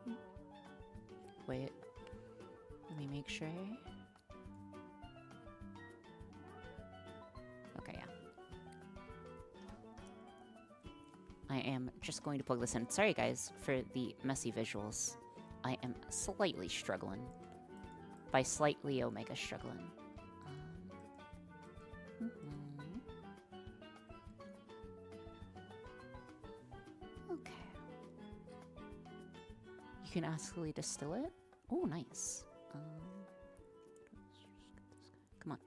1. Wait. Let me make sure. Okay, yeah. I am just going to plug this in. Sorry, guys, for the messy visuals. I am slightly struggling. By slightly, Omega's struggling. Mhm. Okay. You can acidly distill it? Oh, nice. Come on.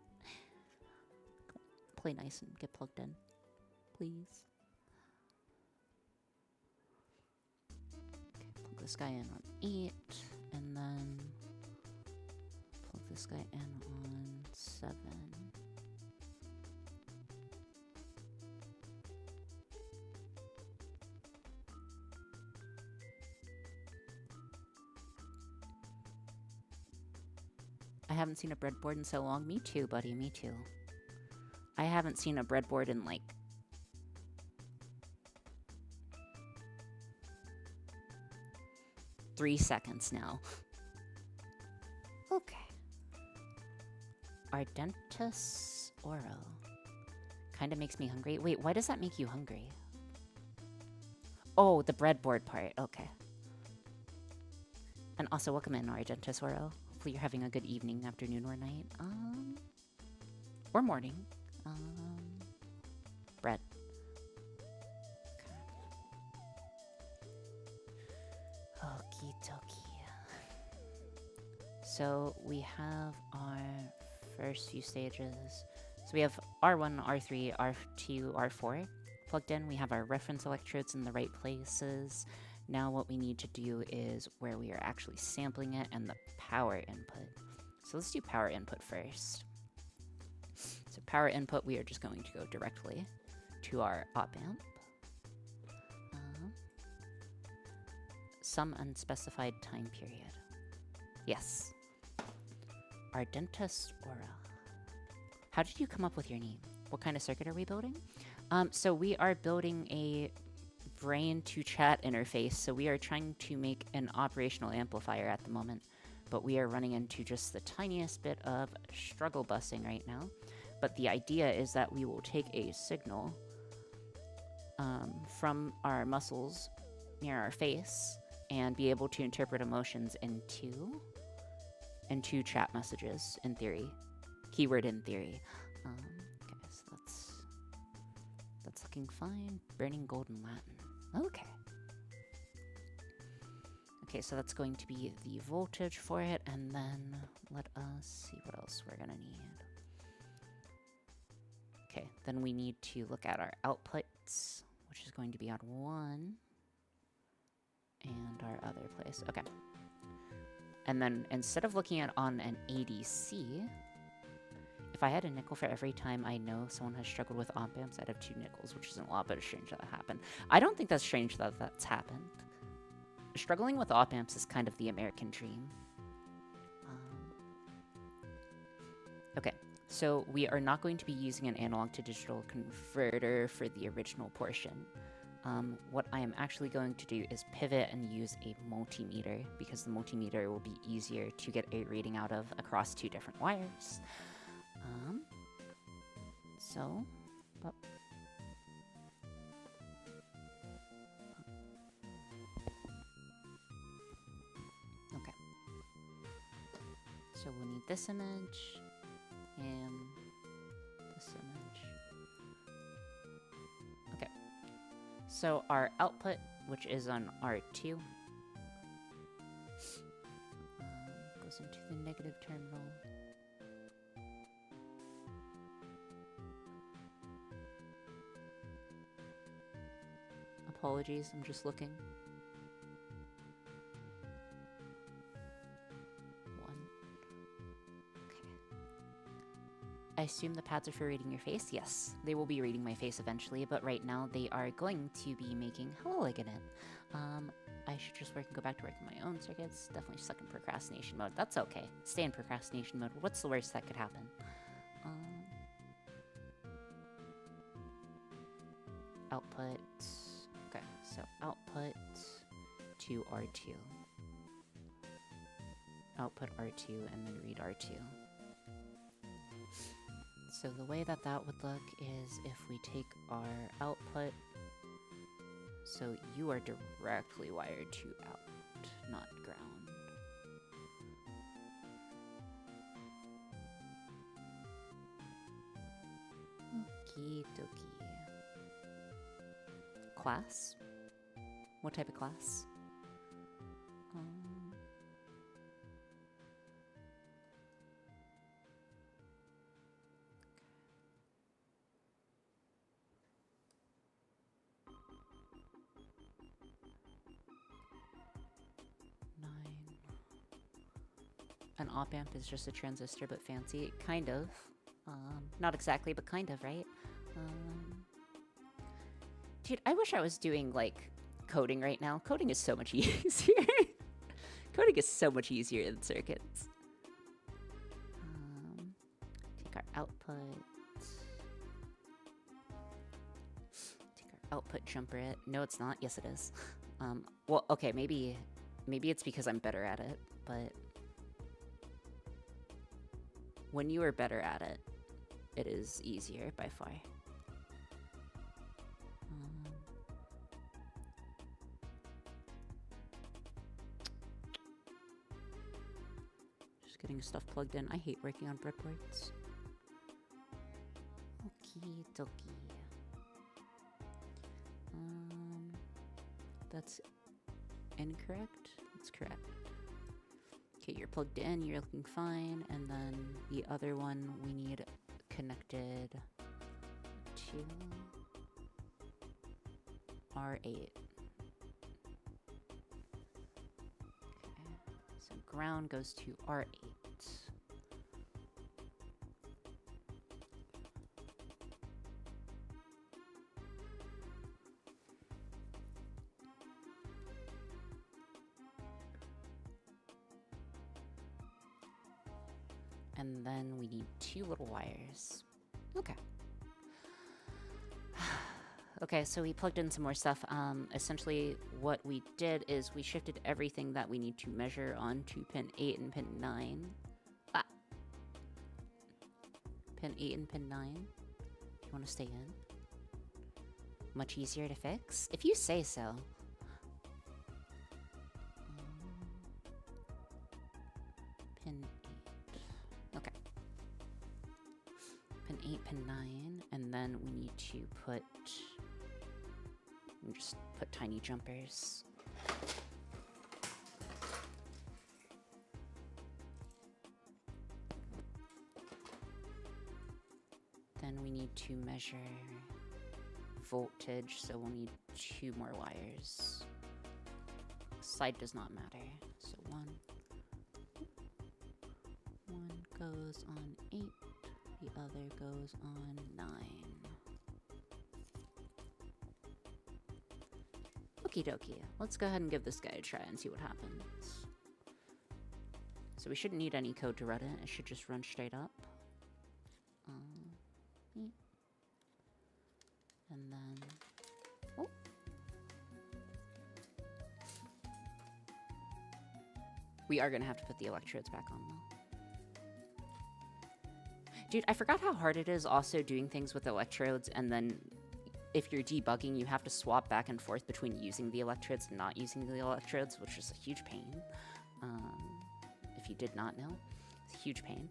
Play nice and get plugged in, please. Okay, plug this guy in on 8, and then plug this guy in on 7. I haven't seen a breadboard in so long. Me too, buddy, me too. I haven't seen a breadboard in like 3 seconds now. Okay. Ardentus Oro. Kinda makes me hungry. Wait, why does that make you hungry? Oh, the breadboard part. Okay. And also, welcome in, Ardentus Oro. Hopefully you're having a good evening, afternoon, or night. Or morning. Bread. Okie dokie. So we have our first few stages. So we have R1, R3, R2, R4 plugged in. We have our reference electrodes in the right places. Now what we need to do is where we are actually sampling it and the power input. So let's do power input first. So power input, we are just going to go directly to our op amp. Some unspecified time period. Yes. Ardentus Aura. How did you come up with your name? What kind of circuit are we building? So we are building a brain to chat interface. So we are trying to make an operational amplifier at the moment, but we are running into just the tiniest bit of struggle busing right now. But the idea is that we will take a signal from our muscles near our face and be able to interpret emotions into chat messages, in theory. Keyword in theory. Okay, so that's looking fine. Burning golden Latin. Okay. Okay, so that's going to be the voltage for it, and then let us see what else we're gonna need. Okay, then we need to look at our outputs, which is going to be on 1 and our other place. Okay. And then instead of looking at on an ADC, if I had a nickel for every time I know someone has struggled with op amps, I'd have 2 nickels, which isn't a lot, but it's strange that happened. I don't think that's strange that that's happened. Struggling with op amps is kind of the American dream. Okay, so we are not going to be using an analog to digital converter for the original portion. What I am actually going to do is pivot and use a multimeter, because the multimeter will be easier to get a reading out of across 2 different wires. Okay. So we'll need this image and this image. Okay. So our output, which is on R2, goes into the negative terminal. Apologies, I'm just looking. 1. Okay. I assume the pads are for reading your face? Yes, they will be reading my face eventually, but right now they are going to be making hello again. I should just work and go back to work on my own circuits. Definitely stuck in procrastination mode. That's okay. Stay in procrastination mode. What's the worst that could happen? Output. Okay, so output to R2. Output R2 and then read R2. So the way that would look is if we take our output, so you are directly wired to out, not ground. Okie dokie. Class? What type of class? Um, 9. An op amp is just a transistor, but fancy. Kind of. Not exactly, but kind of, right? Dude, I wish I was doing, like, coding right now. Coding is so much easier. Coding is so much easier than circuits. Take our output. Take our output jumper it. No, it's not. Yes, it is. Well, okay, maybe it's because I'm better at it, but when you are better at it, it is easier by far. Just getting stuff plugged in. I hate working on breadboards. Okie dokie. That's incorrect. That's correct. Okay, you're plugged in, you're looking fine, and then the other one we need connected to R8. Okay, so ground goes to R8. And then we need 2 little wires. Okay. Okay, so we plugged in some more stuff. Essentially, what we did is we shifted everything that we need to measure onto pin 8 and pin 9. Ah! Pin 8 and pin 9. You want to stay in? Much easier to fix? If you say so. Pin 8. Okay. Pin 8, pin 9, and then we need to put... just put tiny jumpers. Then we need to measure voltage, so we'll need 2 more wires. Side does not matter. So one goes on 8, the other goes on 9. Okie dokie. Let's go ahead and give this guy a try and see what happens. So we shouldn't need any code to run it. It should just run straight up. And then... oh. We are going to have to put the electrodes back on, though. Dude, I forgot how hard it is also doing things with electrodes, and then if you're debugging, you have to swap back and forth between using the electrodes and not using the electrodes, which is a huge pain. If you did not know, it's a huge pain.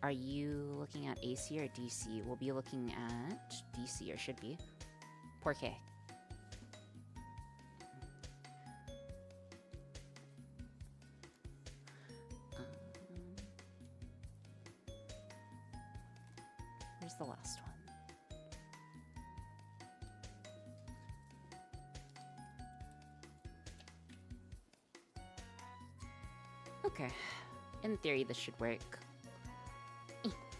Are you looking at AC or DC? We'll be looking at DC, or should be. Porque. Where's the last one? Okay. In theory, this should work.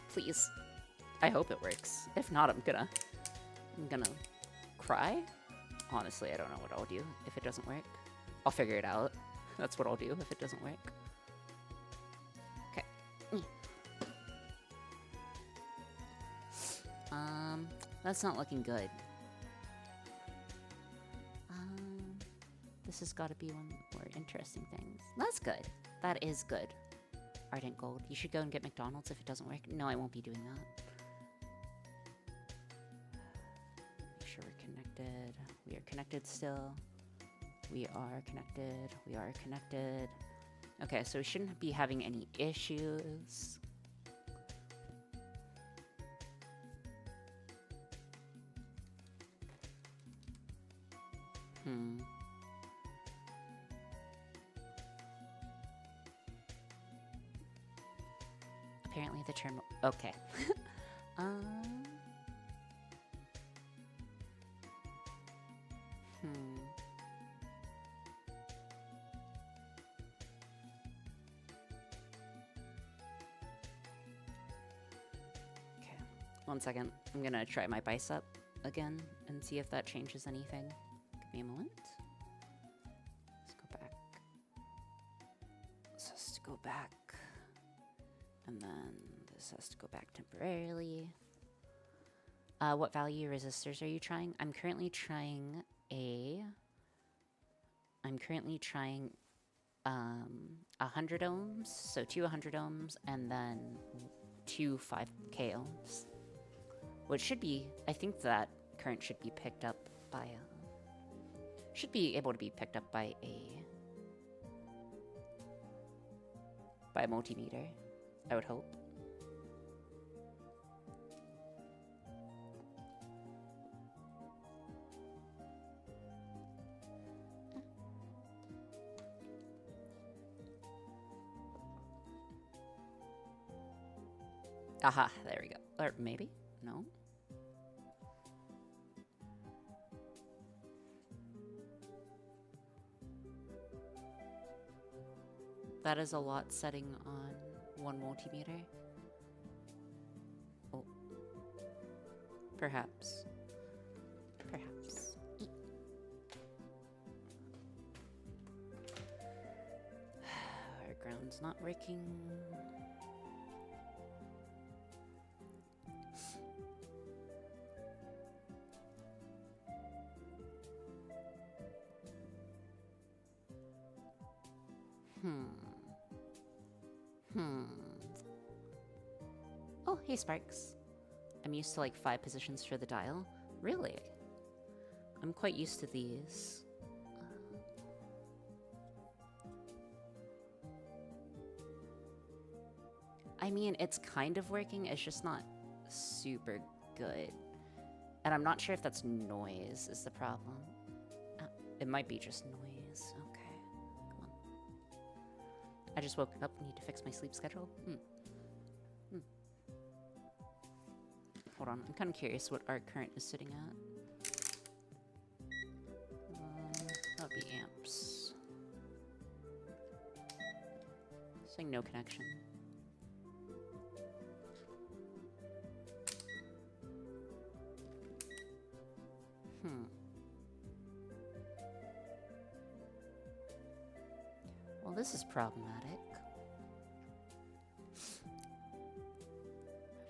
Please. I hope it works. If not, I'm gonna cry. Honestly, I don't know what I'll do if it doesn't work. I'll figure it out. That's what I'll do if it doesn't work. Okay. That's not looking good. This has got to be one of the more interesting things. That's good. That is good. Ardent Gold. You should go and get McDonald's if it doesn't work. No, I won't be doing that. Make sure we're connected. We are connected still. We are connected. We are connected. Okay, so we shouldn't be having any issues. Apparently the term... Okay. um... Okay. 1 second. I'm gonna try my bicep again and see if that changes anything. Give me a moment. Let's go back. This has to go back. And then this has to go back temporarily. What value resistors are you trying? I'm currently trying 100 ohms, so 2 100 ohms, and then 2 5k ohms. Which should be, I think that current should be picked up by, should be able to be picked up by a multimeter, I would hope. Aha, there we go. Or maybe? No? That is a lot setting on one multimeter. Oh. Perhaps. Perhaps. Our ground's not working. Oh, hey Sparks. I'm used to like 5 positions for the dial. Really? I'm quite used to these. I mean, it's kind of working, it's just not super good. And I'm not sure if that's noise is the problem. It might be just noise. Okay, come on. I just woke up, need to fix my sleep schedule. Hold on, I'm kind of curious what our current is sitting at. That'll be amps. Saying no connection. Well, this is problematic.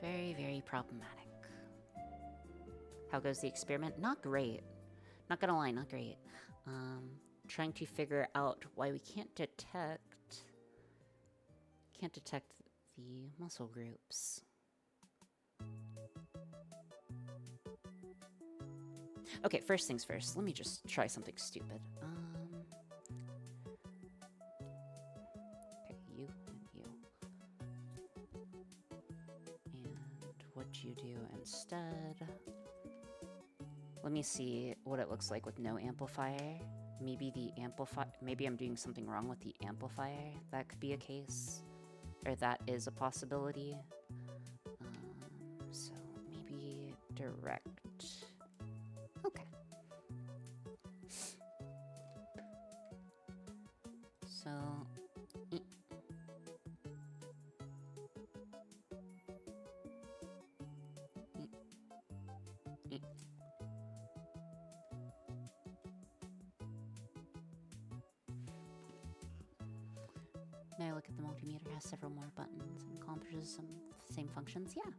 Very, very problematic. How goes the experiment? Not great. Not gonna lie, not great. Trying to figure out why we can't detect the muscle groups. Okay, first things first. Let me just try something stupid. Okay, you and you. And what you do instead. Let me see what it looks like with no amplifier. Maybe the maybe I'm doing something wrong with the amplifier. That could be a case. Or that is a possibility. So maybe direct. Okay. So now look at the multimeter, has several more buttons and accomplishes some same functions. Yeah.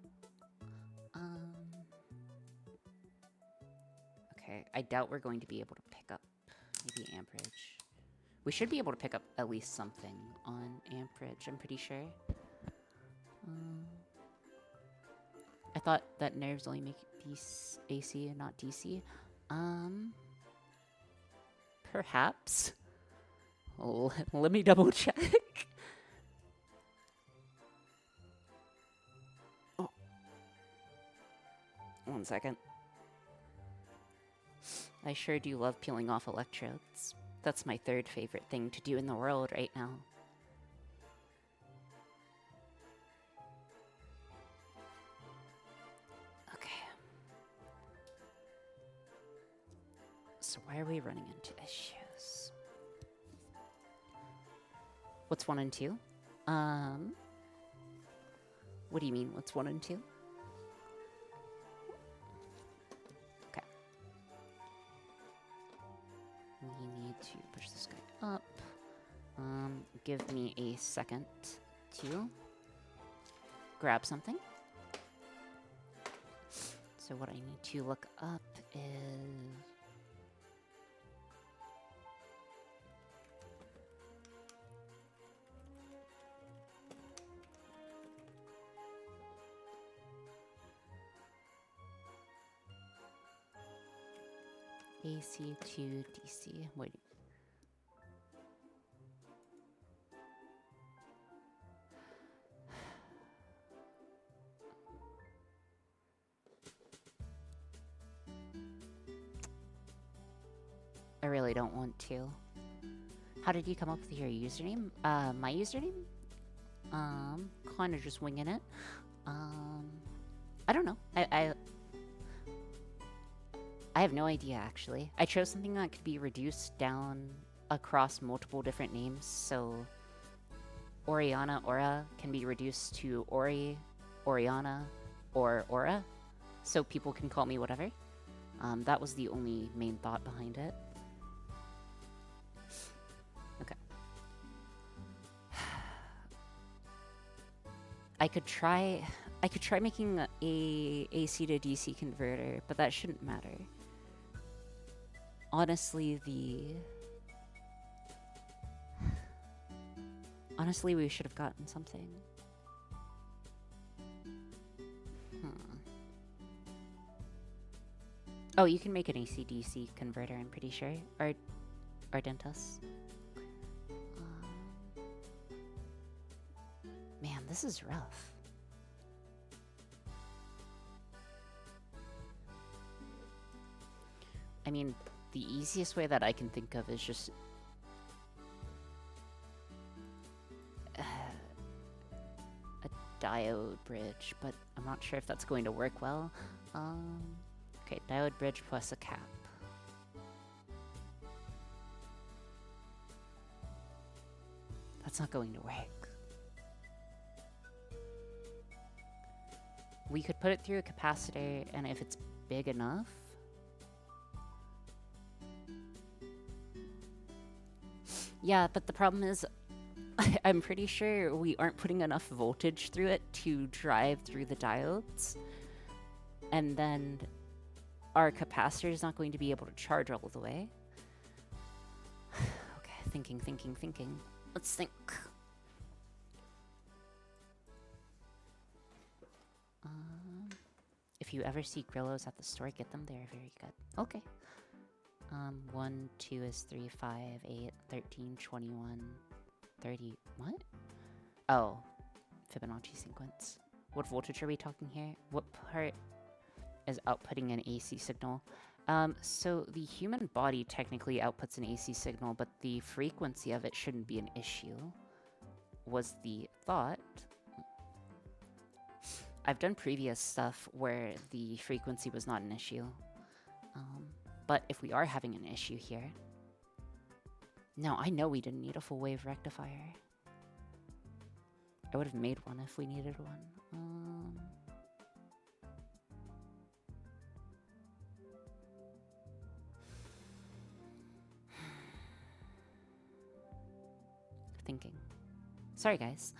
Okay, I doubt we're going to be able to pick up maybe amperage. We should be able to pick up at least something on amperage, I'm pretty sure. I thought that nerves only make AC and not DC. Perhaps. Let me double check. 1 second. I sure do love peeling off electrodes. That's my third favorite thing to do in the world right now. Okay. So why are we running into issues? What's 1 and 2? What do you mean, what's 1 and 2? Okay. We need to push this guy up. Give me a second to grab something. So what I need to look up is... AC to DC. Wait. I really don't want to. How did you come up with your username? My username? Kind of just winging it. I don't know. I have no idea, actually. I chose something that could be reduced down across multiple different names, so Oriana Aura can be reduced to Ori, Oriana, or Aura, so people can call me whatever. That was the only main thought behind it. Okay. I could try making a AC to DC converter, but that shouldn't matter. Honestly, Honestly, we should have gotten something. Oh, you can make an AC-DC converter, I'm pretty sure. Or Ardentus. Man, this is rough. I mean, the easiest way that I can think of is just... a diode bridge, but I'm not sure if that's going to work well. Okay, diode bridge plus a cap. That's not going to work. We could put it through a capacitor, and if it's big enough... Yeah, but the problem is, I'm pretty sure we aren't putting enough voltage through it to drive through the diodes. And then our capacitor is not going to be able to charge all the way. Okay, thinking. Let's think. If you ever see Grillos at the store, get them. They're very good. Okay. 1, 2 is 3, 5, 8, 13, 21, 30. What? Oh, Fibonacci sequence. What voltage are we talking here? What part is outputting an AC signal? So the human body technically outputs an AC signal, but the frequency of it shouldn't be an issue, was the thought. I've done previous stuff where the frequency was not an issue. But if we are having an issue here... No, I know we didn't need a full wave rectifier. I would have made one if we needed one. Thinking. Sorry, guys.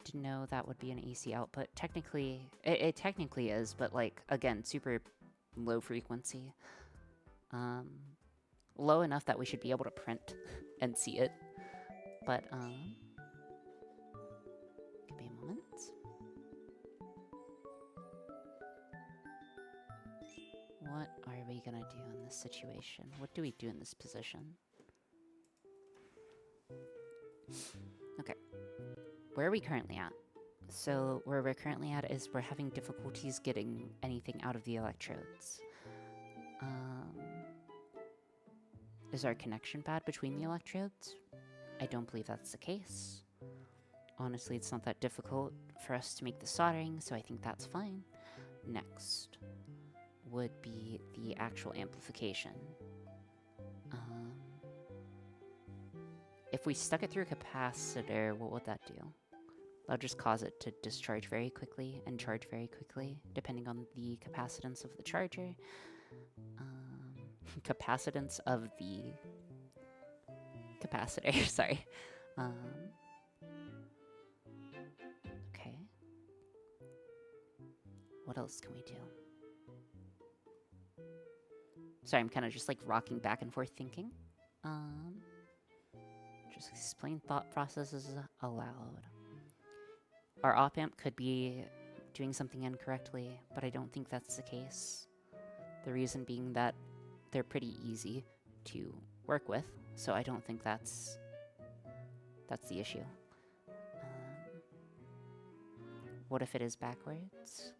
Didn't know that would be an AC output. Technically, it technically is, but like, again, super low frequency. Low enough that we should be able to print and see it. But, give me a moment. What are we gonna do in this situation? What do we do in this position? Okay. Where are we currently at? So where we're currently at is we're having difficulties getting anything out of the electrodes. Is our connection bad between the electrodes? I don't believe that's the case. Honestly, it's not that difficult for us to make the soldering, so I think that's fine. Next would be the actual amplification. If we stuck it through a capacitor, what would that do? That'll just cause it to discharge very quickly and charge very quickly, depending on the capacitance of the charger. Capacitance of the capacitor, sorry. Okay. What else can we do? Sorry, I'm kind of just like rocking back and forth thinking. Just explain thought processes aloud. Our op-amp could be doing something incorrectly, but I don't think that's the case. The reason being that they're pretty easy to work with, so I don't think that's the issue. What if it is backwards?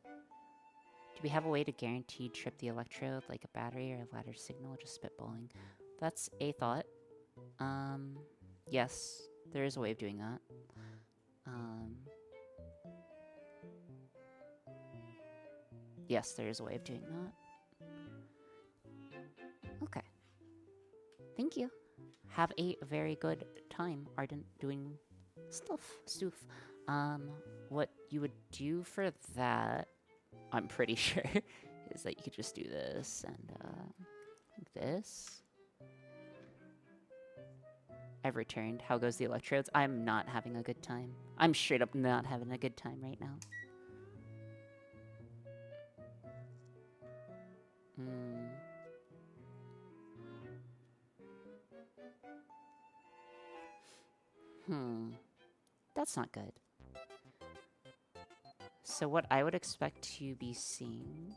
Do we have a way to guaranteed trip the electrode, like a battery or a ladder signal, just spitballing? That's a thought. Yes, there is a way of doing that. Yes, there is a way of doing that. Okay. Thank you. Have a very good time, Ardent, doing stuff. What you would do for that, I'm pretty sure, is that you could just do this and this. I've returned. How goes the electrodes? I'm not having a good time. I'm straight up not having a good time right now. That's not good. So what I would expect to be seeing...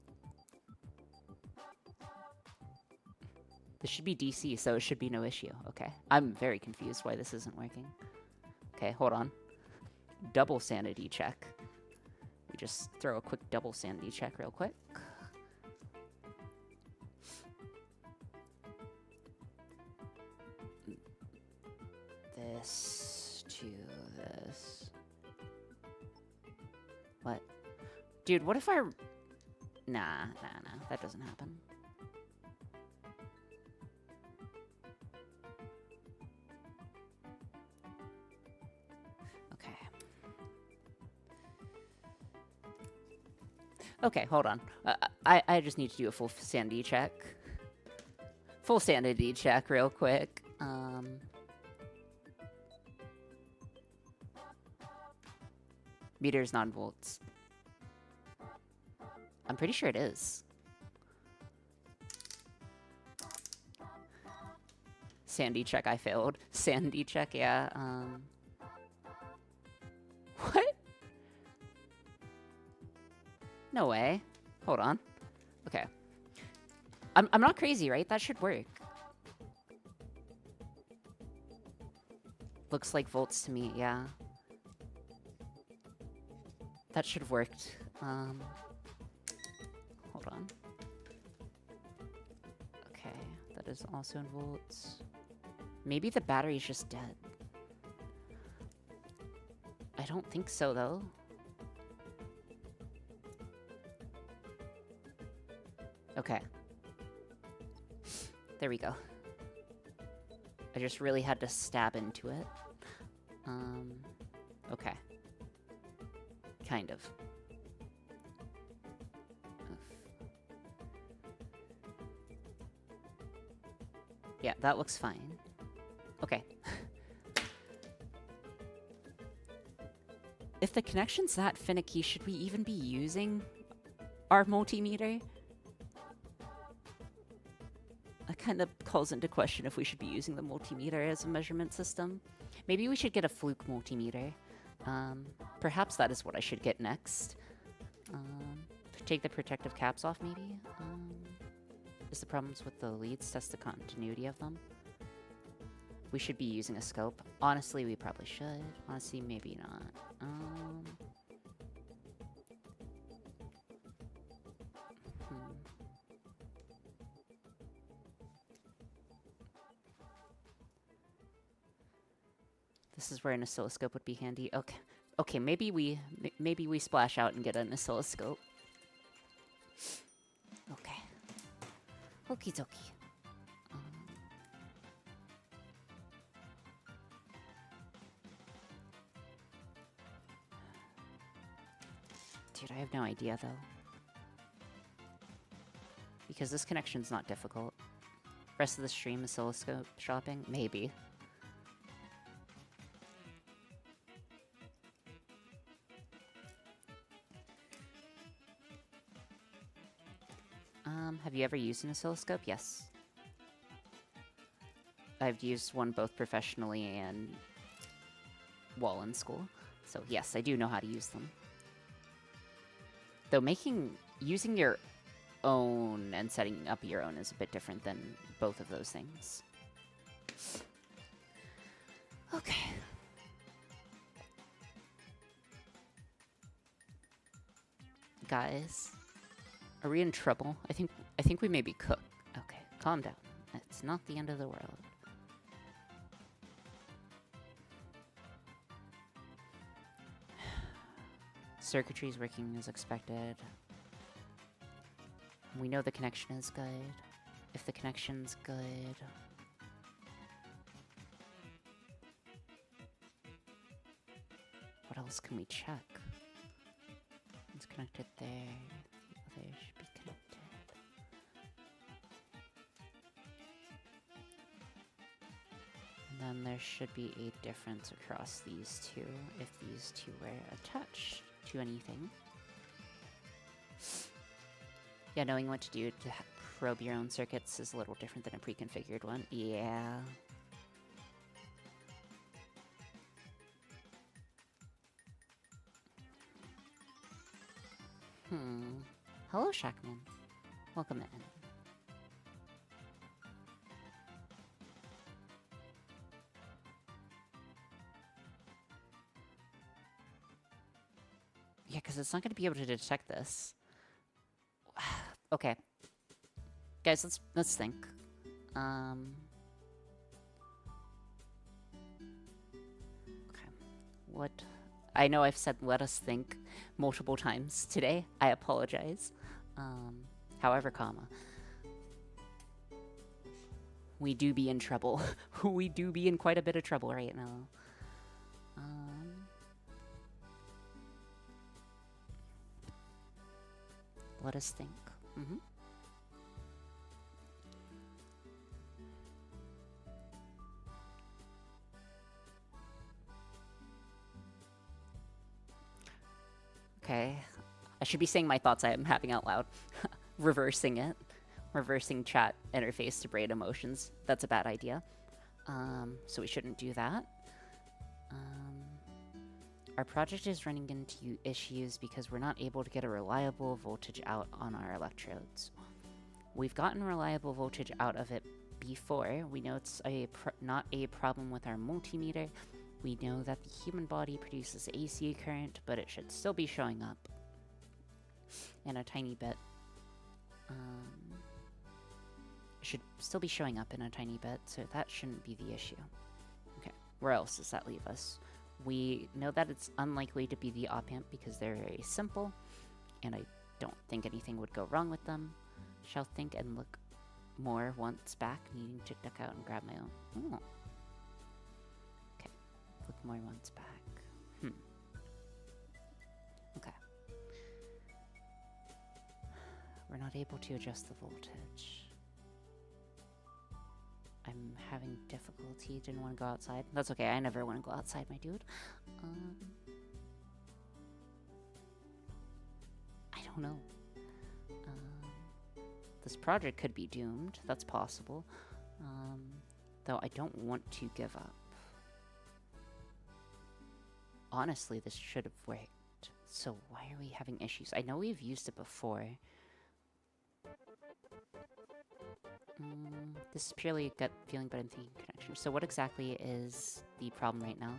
This should be DC, so it should be no issue. Okay. I'm very confused why this isn't working. Okay, hold on. Double sanity check. We just throw a quick double sanity check real quick. This to this. What? Dude, what if I... Nah, that doesn't happen. Okay, hold on. I just need to do a full sanity check. Full sanity check real quick. Meters, non-volts. I'm pretty sure it is. Sandy check, I failed. Sandy check, yeah. What? No way. Hold on. Okay. I'm not crazy, right? That should work. Looks like volts to me, yeah. That should have worked. Hold on. Okay, that is also in volts. Maybe the battery's just dead. I don't think so, though. Okay. There we go. I just really had to stab into it. Okay. Kind of. Yeah, that looks fine. Okay. If the connection's that finicky, should we even be using our multimeter? That kind of calls into question if we should be using the multimeter as a measurement system. Maybe we should get a fluke multimeter. Perhaps that is what I should get next. Take the protective caps off, maybe? Is the problems with the leads? Test the continuity of them? We should be using a scope. Honestly, we probably should. Honestly, maybe not. This is where an oscilloscope would be handy. Okay. Okay, maybe we splash out and get an oscilloscope. Okay. Okie dokie. Dude, I have no idea, though. Because this connection's not difficult. Rest of the stream, oscilloscope shopping? Maybe. Have you ever used an oscilloscope? Yes. I've used one both professionally and while in school. So yes, I do know how to use them. Though using your own and setting up your own is a bit different than both of those things. Okay. Guys, are we in trouble? I think we may be cooked. Okay, calm down. It's not the end of the world. Circuitry is working as expected. We know the connection is good. If the connection's good... What else can we check? It's connected there. The other should be connected. And then there should be a difference across these two if these two were attached to anything. Yeah, knowing what to do to probe your own circuits is a little different than a pre-configured one. Yeah. Hello, Shackman. Welcome in. Yeah, because it's not going to be able to detect this. Okay. Guys, let's think. Okay. What? I know I've said let us think multiple times today. I apologize. However, we do be in trouble. We do be in quite a bit of trouble right now. Let us think. Okay. I should be saying my thoughts I am having out loud. Reversing it. Reversing chat interface to braid emotions. That's a bad idea. So we shouldn't do that. Our project is running into issues because we're not able to get a reliable voltage out on our electrodes. We've gotten reliable voltage out of it before. We know it's not a problem with our multimeter. We know that the human body produces AC current, but it should still be showing up in a tiny bit. It should still be showing up in a tiny bit, so that shouldn't be the issue. Okay, where else does that leave us? We know that it's unlikely to be the op-amp because they're very simple, and I don't think anything would go wrong with them. Shall think and look more once back, needing to duck out and grab my own. Oh. Okay, look more once back. Okay. We're not able to adjust the voltage. I'm having difficulty. Didn't want to go outside. That's okay. I never want to go outside, my dude. I don't know. This project could be doomed. That's possible. Though I don't want to give up. Honestly, this should have worked. So why are we having issues? I know we've used it before. This is purely a gut feeling, but I'm thinking connection. So what exactly is the problem right now?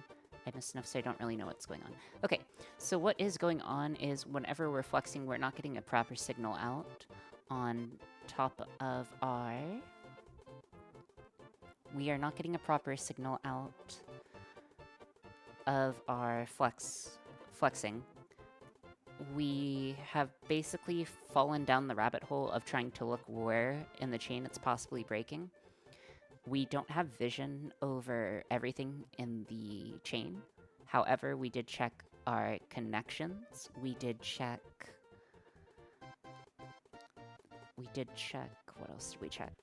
I missed enough, so I don't really know what's going on. Okay, so what is going on is whenever we're flexing, we're not getting a proper signal out on top of our... We are not getting a proper signal out of our flexing, we have basically fallen down the rabbit hole of trying to look where in the chain it's possibly breaking. We don't have vision over everything in the chain. However, we did check our connections. We did check... What else did we check?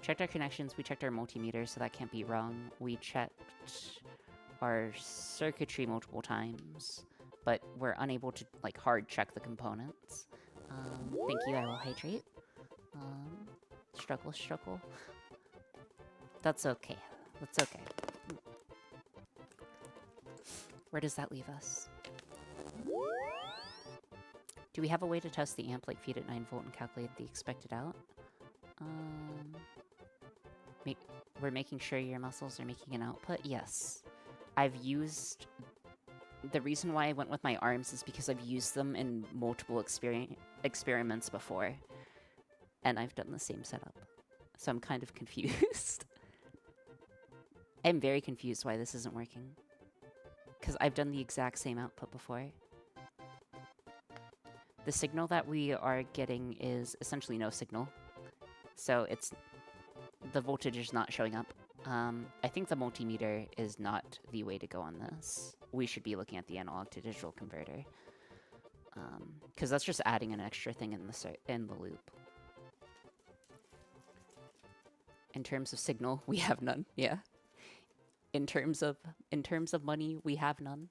Checked our connections. We checked our multimeter, so that can't be wrong. We checked our circuitry multiple times, but we're unable to, like, hard check the components. Thank you, I will hydrate. Struggle. That's okay. That's okay. Where does that leave us? Do we have a way to test the amp, like feed it 9 volt and calculate the expected out? We're making sure your muscles are making an output? Yes. I've used... The reason why I went with my arms is because I've used them in multiple experiments before. And I've done the same setup. So I'm kind of confused. I'm very confused why this isn't working. Because I've done the exact same output before. The signal that we are getting is essentially no signal. So it's... The voltage is not showing up. I think the multimeter is not the way to go on this. We should be looking at the analog to digital converter. Because that's just adding an extra thing in the loop. In terms of signal, we have none. Yeah. In terms of money, we have none.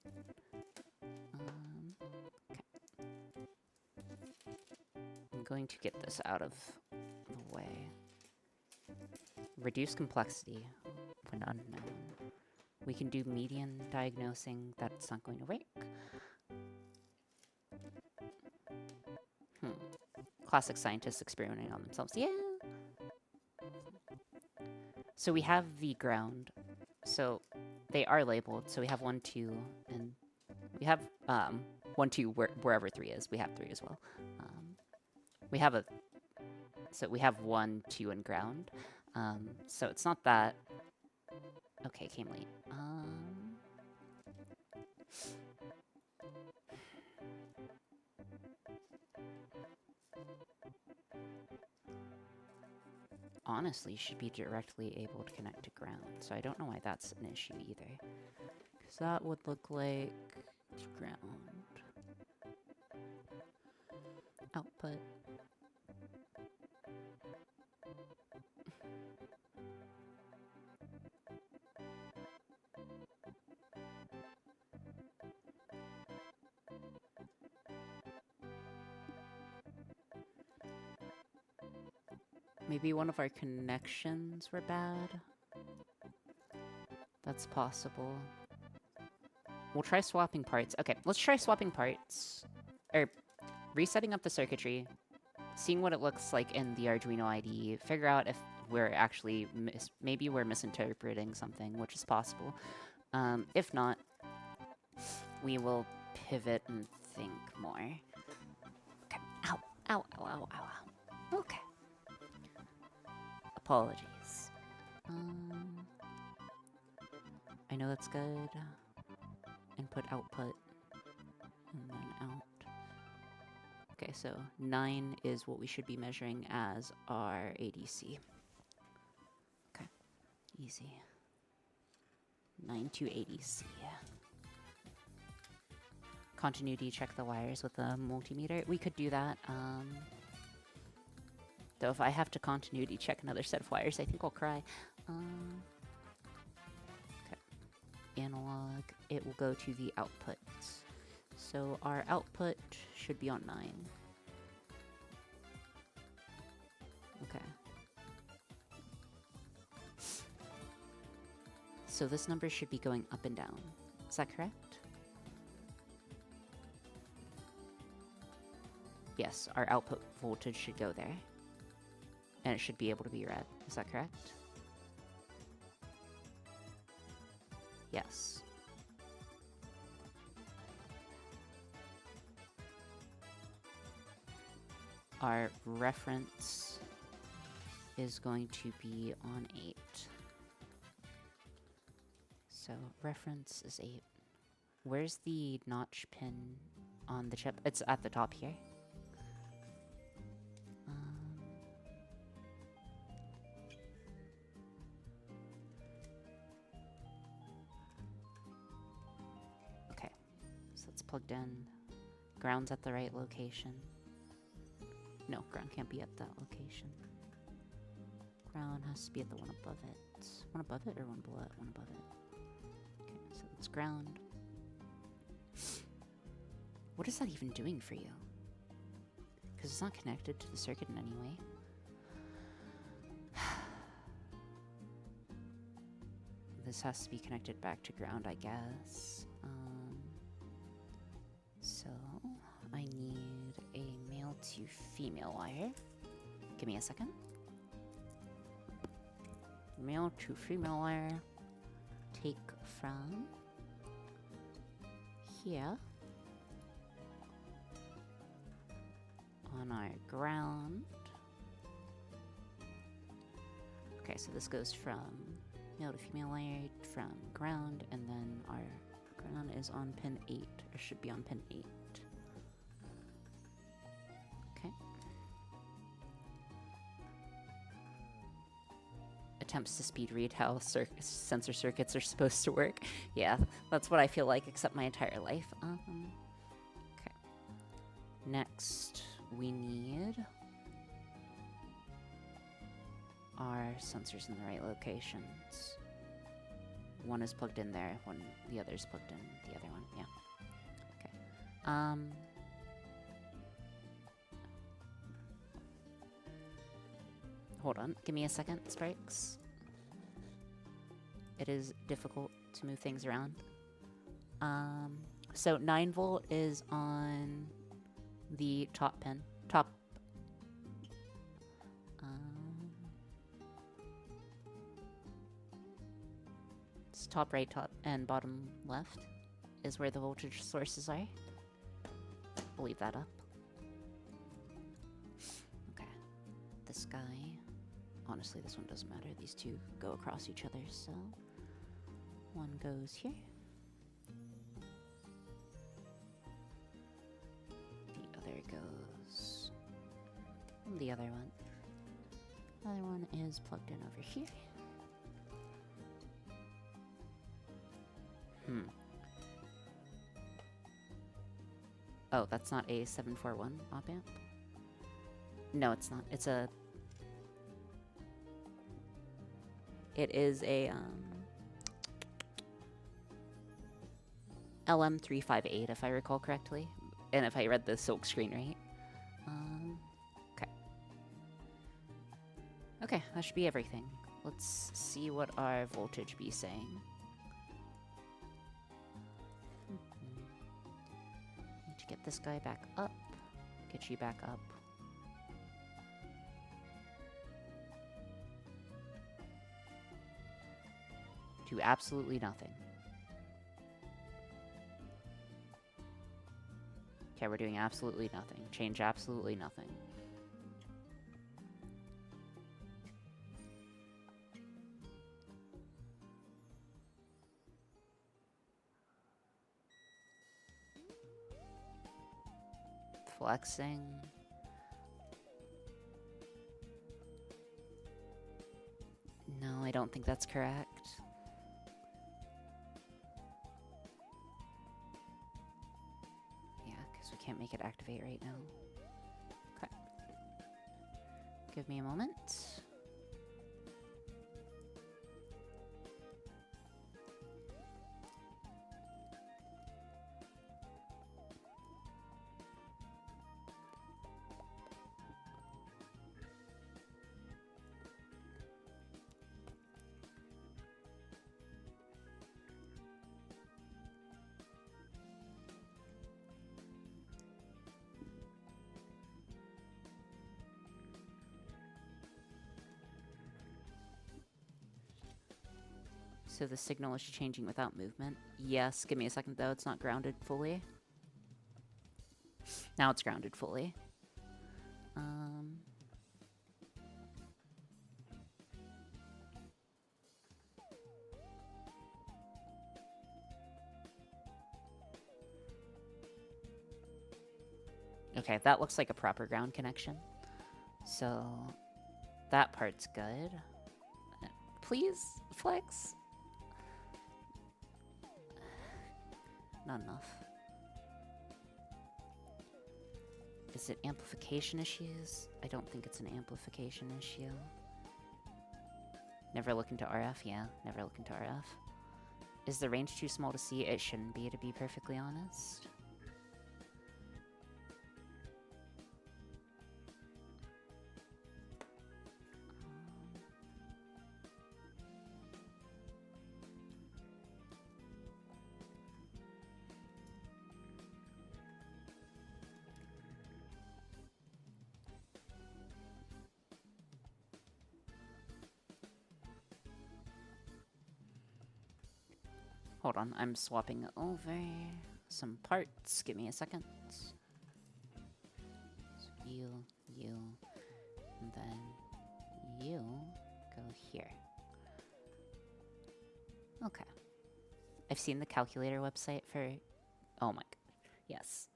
Okay. I'm going to get this out of the way. Reduce complexity when unknown. We can do median diagnosing. That's not going to work. Classic scientists experimenting on themselves. Yeah. So we have the ground. So they are labeled. So we have 1, 2, and we have 1, 2 wherever 3 is. We have 3 as well. We have 1, 2, and ground. So it's not that... Okay, came late. Honestly, should be directly able to connect to ground, so I don't know why that's an issue either. Because that would look like ground. Output. Maybe one of our connections were bad. That's possible. We'll try swapping parts. Okay, let's try swapping parts. Or resetting up the circuitry. Seeing what it looks like in the Arduino IDE. Figure out if we're actually... maybe we're misinterpreting something, which is possible. If not, we will pivot and think more. Okay. Ow. Ow, ow, ow, ow, ow. Okay. Apologies. I know that's good. Input, output, and then out. Okay, so 9 is what we should be measuring as our ADC. Okay, easy. 9 to ADC. Continuity check the wires with a multimeter. We could do that. Though if I have to continuity check another set of wires, I think I'll cry. Okay. Analog, it will go to the output. So our output should be on 9. Okay. So this number should be going up and down. Is that correct? Yes, our output voltage should go there. And it should be able to be read. Is that correct? Yes. Our reference is going to be on 8. So reference is 8. Where's the notch pin on the chip? It's at the top here. Okay, so it's plugged in. Ground's at the right location. No, ground can't be at that location. Ground has to be at the one above it. One above it or one below it? One above it. Okay, so it's ground. What is that even doing for you? Because it's not connected to the circuit in any way. This has to be connected back to ground, I guess. So I need a male to female wire. Give me a second. Male to female wire. Take from here on our ground. Okay, so this goes from male to female wire from ground, and then our ground is on pin 8, or should be on pin 8. Okay. Attempts to speed read how sensor circuits are supposed to work. Yeah, that's what I feel like, except my entire life. Okay. Next, we need our sensors in the right locations. One is plugged in there, the other is plugged in the other one. Yeah. Okay. Hold on. Give me a second, Spikes. It is difficult to move things around. So 9 volt is on the top pin. It's top right, top, and bottom left is where the voltage sources are. We'll leave that up. Okay. This guy. Honestly, this one doesn't matter. These two go across each other, so one goes here. The other goes on the other one. The other one is plugged in over here. Oh, that's not a 741 op amp? No, it's not. It is a LM358, if I recall correctly, and if I read the silk screen right. Okay. Okay, that should be everything. Let's see what our voltage be saying. Need to get this guy back up. Get you back up. Do absolutely nothing. Okay, we're doing absolutely nothing. Change absolutely nothing. Flexing. No, I don't think that's correct. Can't make it activate right now. Okay. Give me a moment. So the signal is changing without movement. Yes, give me a second though, it's not grounded fully. Now it's grounded fully. Okay, that looks like a proper ground connection. So that part's good. Please, Flex. Not enough. Is it amplification issues? I don't think it's an amplification issue. Never look into RF? Yeah, never look into RF. Is the range too small to see? It shouldn't be, to be perfectly honest. Hold on, I'm swapping over some parts. Give me a second. So you, and then you go here. Okay. I've seen the calculator website for... Oh my... Yes.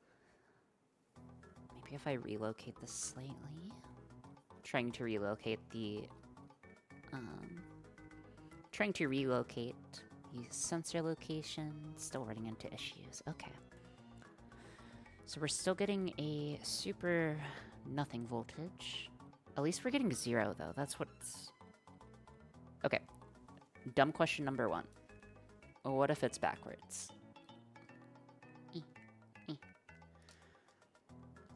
Maybe if I relocate this slightly. Trying to relocate the... Trying to relocate the sensor location. Still running into issues. Okay. So we're still getting a super nothing voltage. At least we're getting 0, though. That's what's... Okay. Dumb question number 1. What if it's backwards?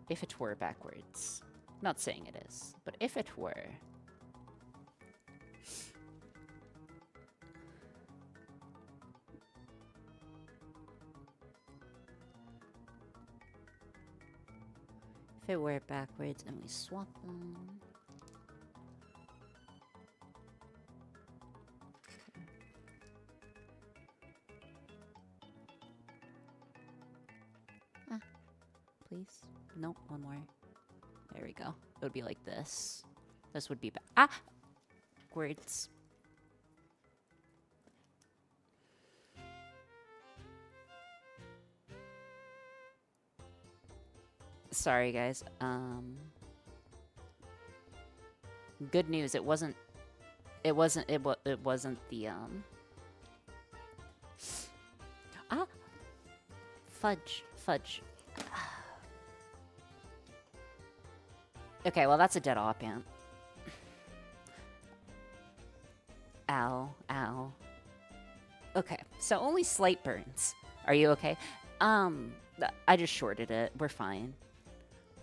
If it were backwards. Not saying it is, but if it were... If it were backwards and we swap them... Please? Nope, one more. There we go. It would be like this. This would be backwards. Sorry, guys. Good news. It wasn't the fudge. Okay, well, that's a dead op amp. Ow. Okay, so only slight burns. Are you okay? I just shorted it. We're fine.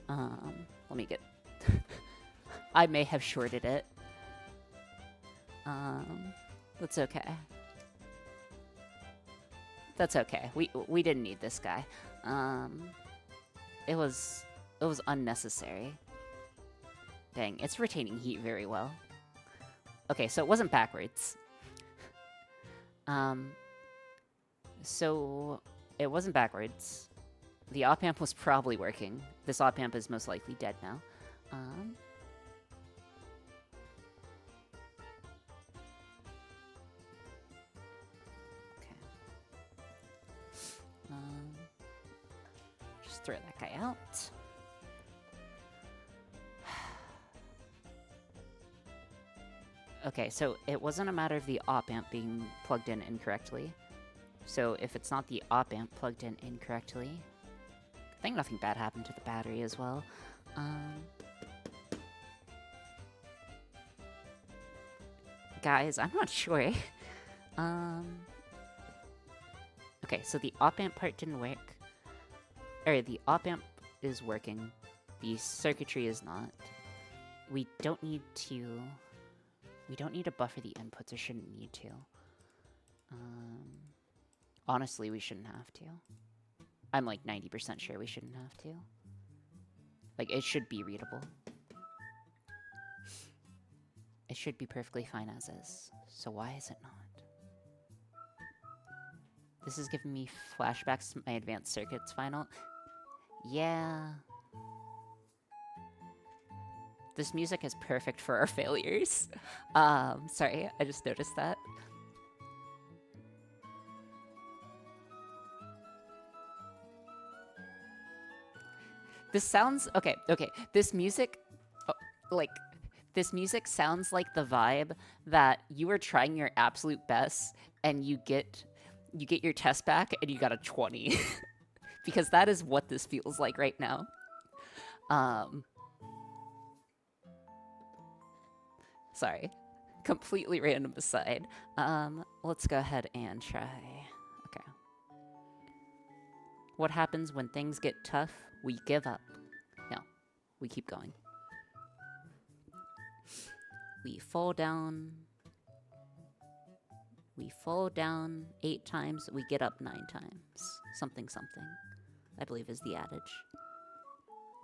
Let me get... I may have shorted it. That's okay. That's okay. We didn't need this guy. It was unnecessary. Dang, it's retaining heat very well. Okay, so it wasn't backwards. So it wasn't backwards. The op amp was probably working. This op amp is most likely dead now. Okay. Just throw that guy out. Okay, so it wasn't a matter of the op amp being plugged in incorrectly. So if it's not the op amp plugged in incorrectly, I think nothing bad happened to the battery as well. Guys, I'm not sure. Okay, so the op amp part didn't work. Or the op amp is working. The circuitry is not. We don't need to buffer the inputs, or shouldn't need to. Honestly, we shouldn't have to. I'm like 90% sure we shouldn't have to. Like, it should be readable. It should be perfectly fine as is. So why is it not? This is giving me flashbacks to my advanced circuits final. Yeah. This music is perfect for our failures. Sorry, I just noticed that. This sounds okay. Okay, this music, like, this music sounds like the vibe that you are trying your absolute best and you get your test back and you got a 20, because that is what this feels like right now. Sorry, completely random aside. Let's go ahead and try. Okay. What happens when things get tough? We give up. No, we keep going. We fall down. We fall down 8 times. We get up 9 times. Something, something, I believe is the adage.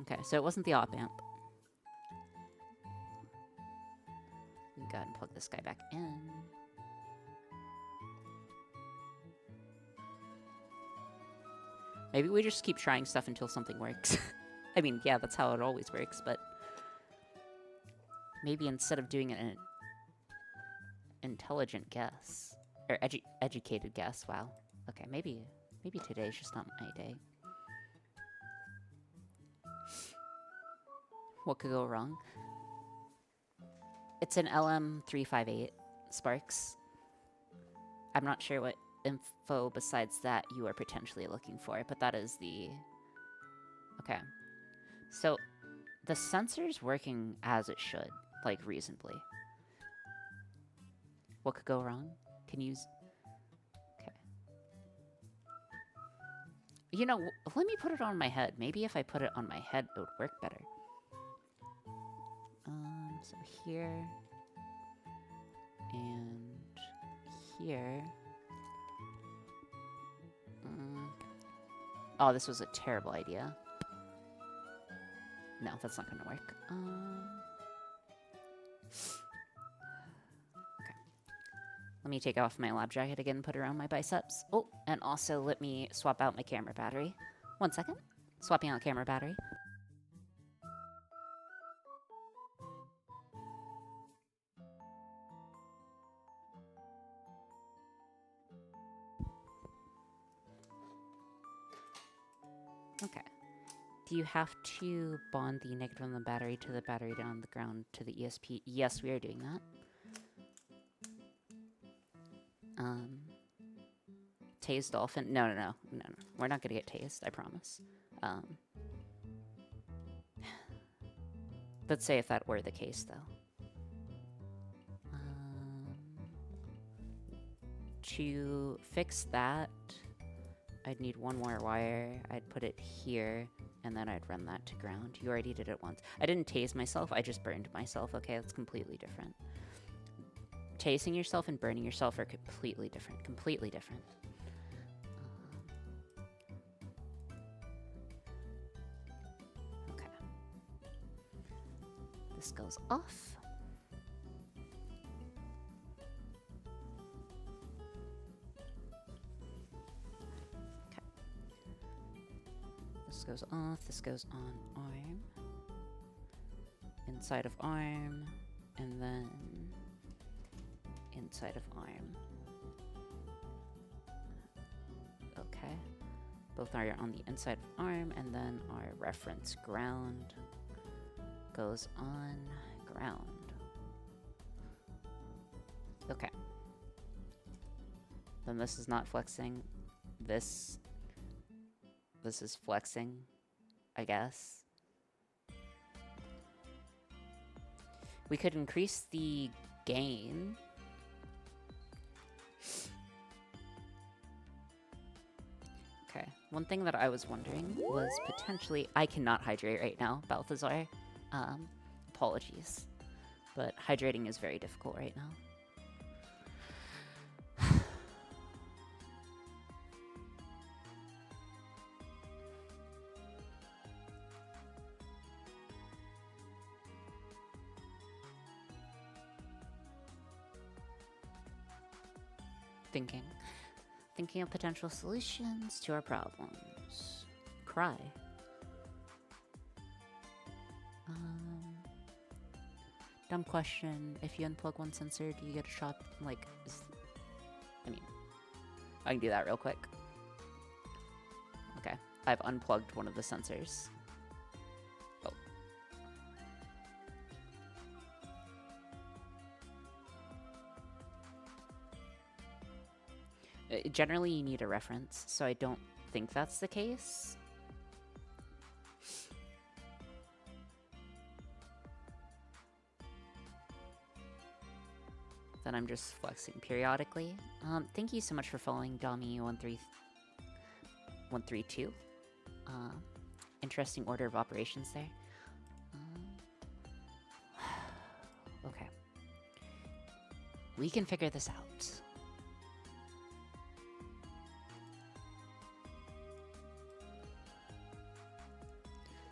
Okay, so it wasn't the op amp. We can go ahead and plug this guy back in. Maybe we just keep trying stuff until something works. I mean, yeah, that's how it always works, but maybe instead of doing an intelligent guess, or educated guess, wow. Okay, maybe today's just not my day. What could go wrong? It's an LM358 Sparks. I'm not sure what info besides that you are potentially looking for, but that is the... Okay. So, the sensor's working as it should, like, reasonably. What could go wrong? Can you... Okay. You know, let me put it on my head. Maybe if I put it on my head, it would work better. So here... and here... Oh, this was a terrible idea. No, that's not gonna work. Okay. Let me take off my lab jacket again and put it around my biceps. Oh, and also let me swap out my camera battery. 1 second. Swapping out camera battery. Okay. Do you have to bond the negative on the battery to the battery down the ground to the ESP? Yes, we are doing that. Tased dolphin? No. We're not gonna get tased, I promise. Let's say if that were the case, though. To fix that, I'd need 1 more wire. I'd put it here, and then I'd run that to ground. You already did it once. I didn't tase myself, I just burned myself, okay? That's completely different. Tasing yourself and burning yourself are completely different. Completely different. Okay. This goes off. This goes off, this goes on arm, inside of arm, and then inside of arm. Okay. Both are on the inside of arm, and then our reference ground goes on ground. Okay. Then this is not flexing. This is flexing, I guess. We could increase the gain. Okay, one thing that I was wondering was potentially... I cannot hydrate right now, Balthazar. Apologies. But hydrating is very difficult right now. Thinking of potential solutions to our problems. Cry. Dumb question. If you unplug one sensor, do you get a shot? Like, I mean, I can do that real quick. Okay, I've unplugged one of the sensors. generally you need a reference, so I don't think that's the case. Then I'm just flexing periodically. Thank you so much for following Domi132. Interesting order of operations there. Okay. We can figure this out.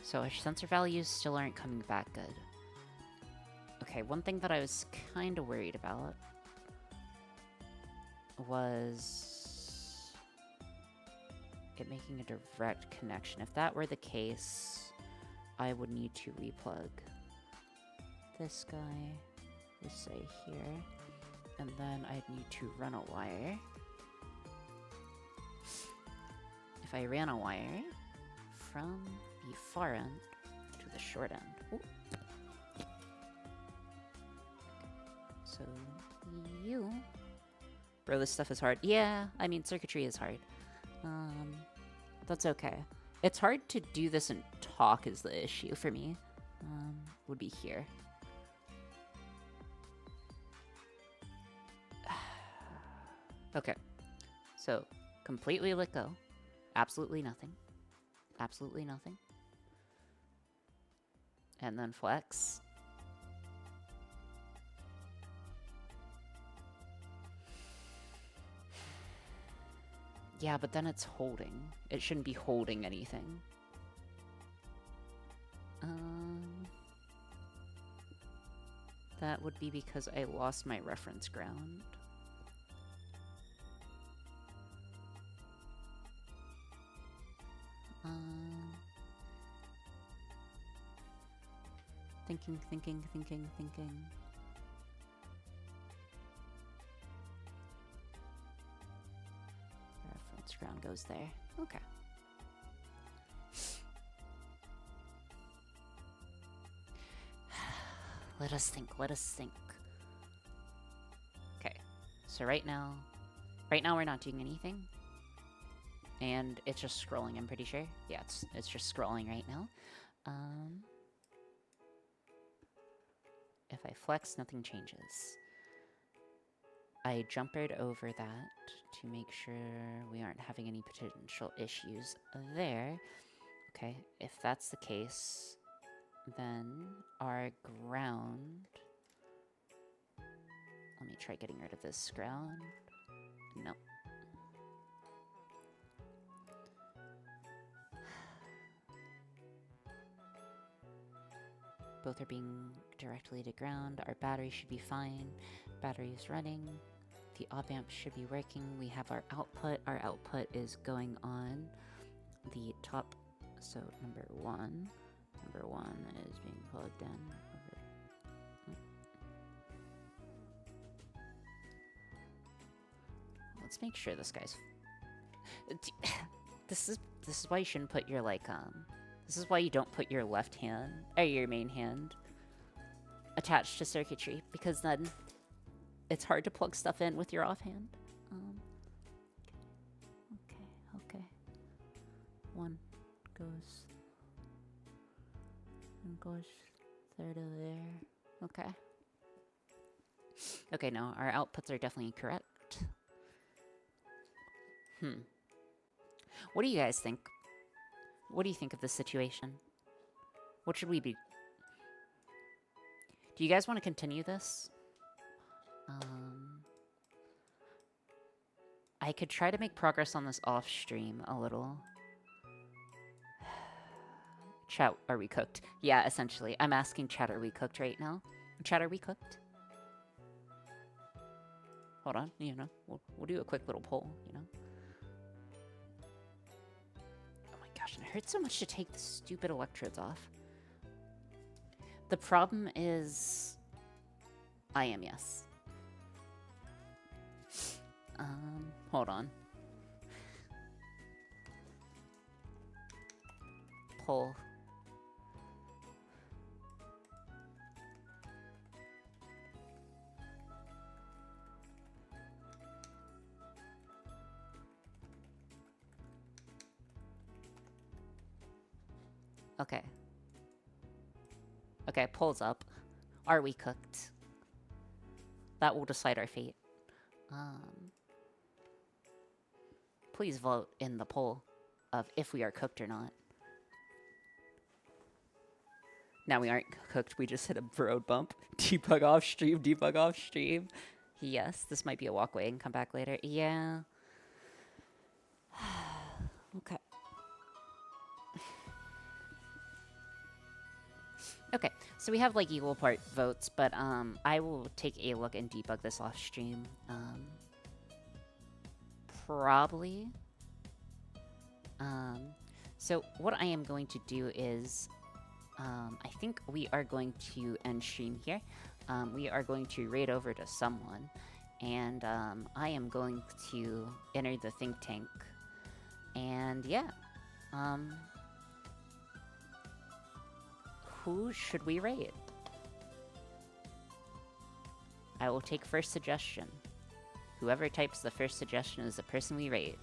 So our sensor values still aren't coming back good. Okay, one thing that I was kind of worried about was it making a direct connection. If that were the case, I would need to replug this guy, let's say here, and then I'd need to run a wire. If I ran a wire from the far end to the short end. Ooh. So, you... Bro, this stuff is hard. Yeah, I mean, circuitry is hard. That's okay. It's hard to do this and talk is the issue for me. Would be here. Okay. So, completely let go. Absolutely nothing. Absolutely nothing. And then flex. Yeah, but then it's holding. It shouldn't be holding anything. That would be because I lost my reference ground. Thinking. Reference ground goes there. Okay. Let us think. Okay. So right now we're not doing anything. And it's just scrolling, I'm pretty sure. Yeah, it's just scrolling right now. If I flex, nothing changes. I jumpered over that to make sure we aren't having any potential issues there. Okay, if that's the case, then our ground... Let me try getting rid of this ground. No. Both are being directly to ground. Our battery should be fine. Battery is running. The op-amp should be working. We have our output. Our output is going on the top. So number one is being plugged in. Let's make sure this guy's... This is why you shouldn't put your, like, This is why you don't put your left hand, or your main hand, attached to circuitry, because then it's hard to plug stuff in with your offhand. Okay. One goes there to there. Okay. Okay, no, our outputs are definitely correct. What do you guys think? What do you think of this situation? What should we be... Do you guys want to continue this? I could try to make progress on this off stream a little. Chat, are we cooked? Yeah, essentially. I'm asking chat, are we cooked right now? Chat, are we cooked? Hold on, you know, we'll do a quick little poll, you know? Oh my gosh, and it hurts so much to take the stupid electrodes off. The problem is... I am, yes. Hold on. Poll. Okay. Okay, polls up. Are we cooked? That will decide our fate. Please vote in the poll of if we are cooked or not. Now we aren't cooked, we just hit a road bump. Debug off stream, debug off stream. Yes, this might be a walkway and come back later. Yeah. Okay. Okay, so we have like equal part votes, but I will take a look and debug this off stream. Probably. So what I am going to do is, I think we are going to end stream here. We are going to raid over to someone, and I am going to enter the think tank. And yeah, who should we raid? I will take first suggestion. Whoever types the first suggestion is the person we raid.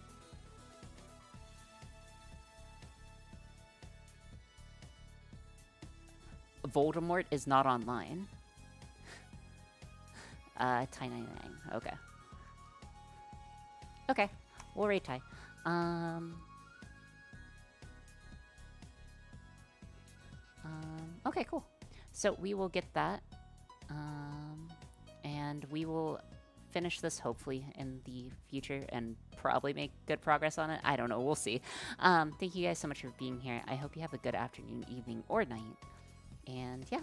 Voldemort is not online. Ty99. Okay. Okay. We'll raid Ty. Okay, cool. So we will get that. And we will finish this hopefully in the future and probably make good progress on it. I don't know. We'll see. Thank you guys so much for being here. I hope you have a good afternoon, evening, or night. And yeah,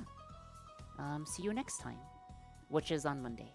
see you next time, which is on Monday.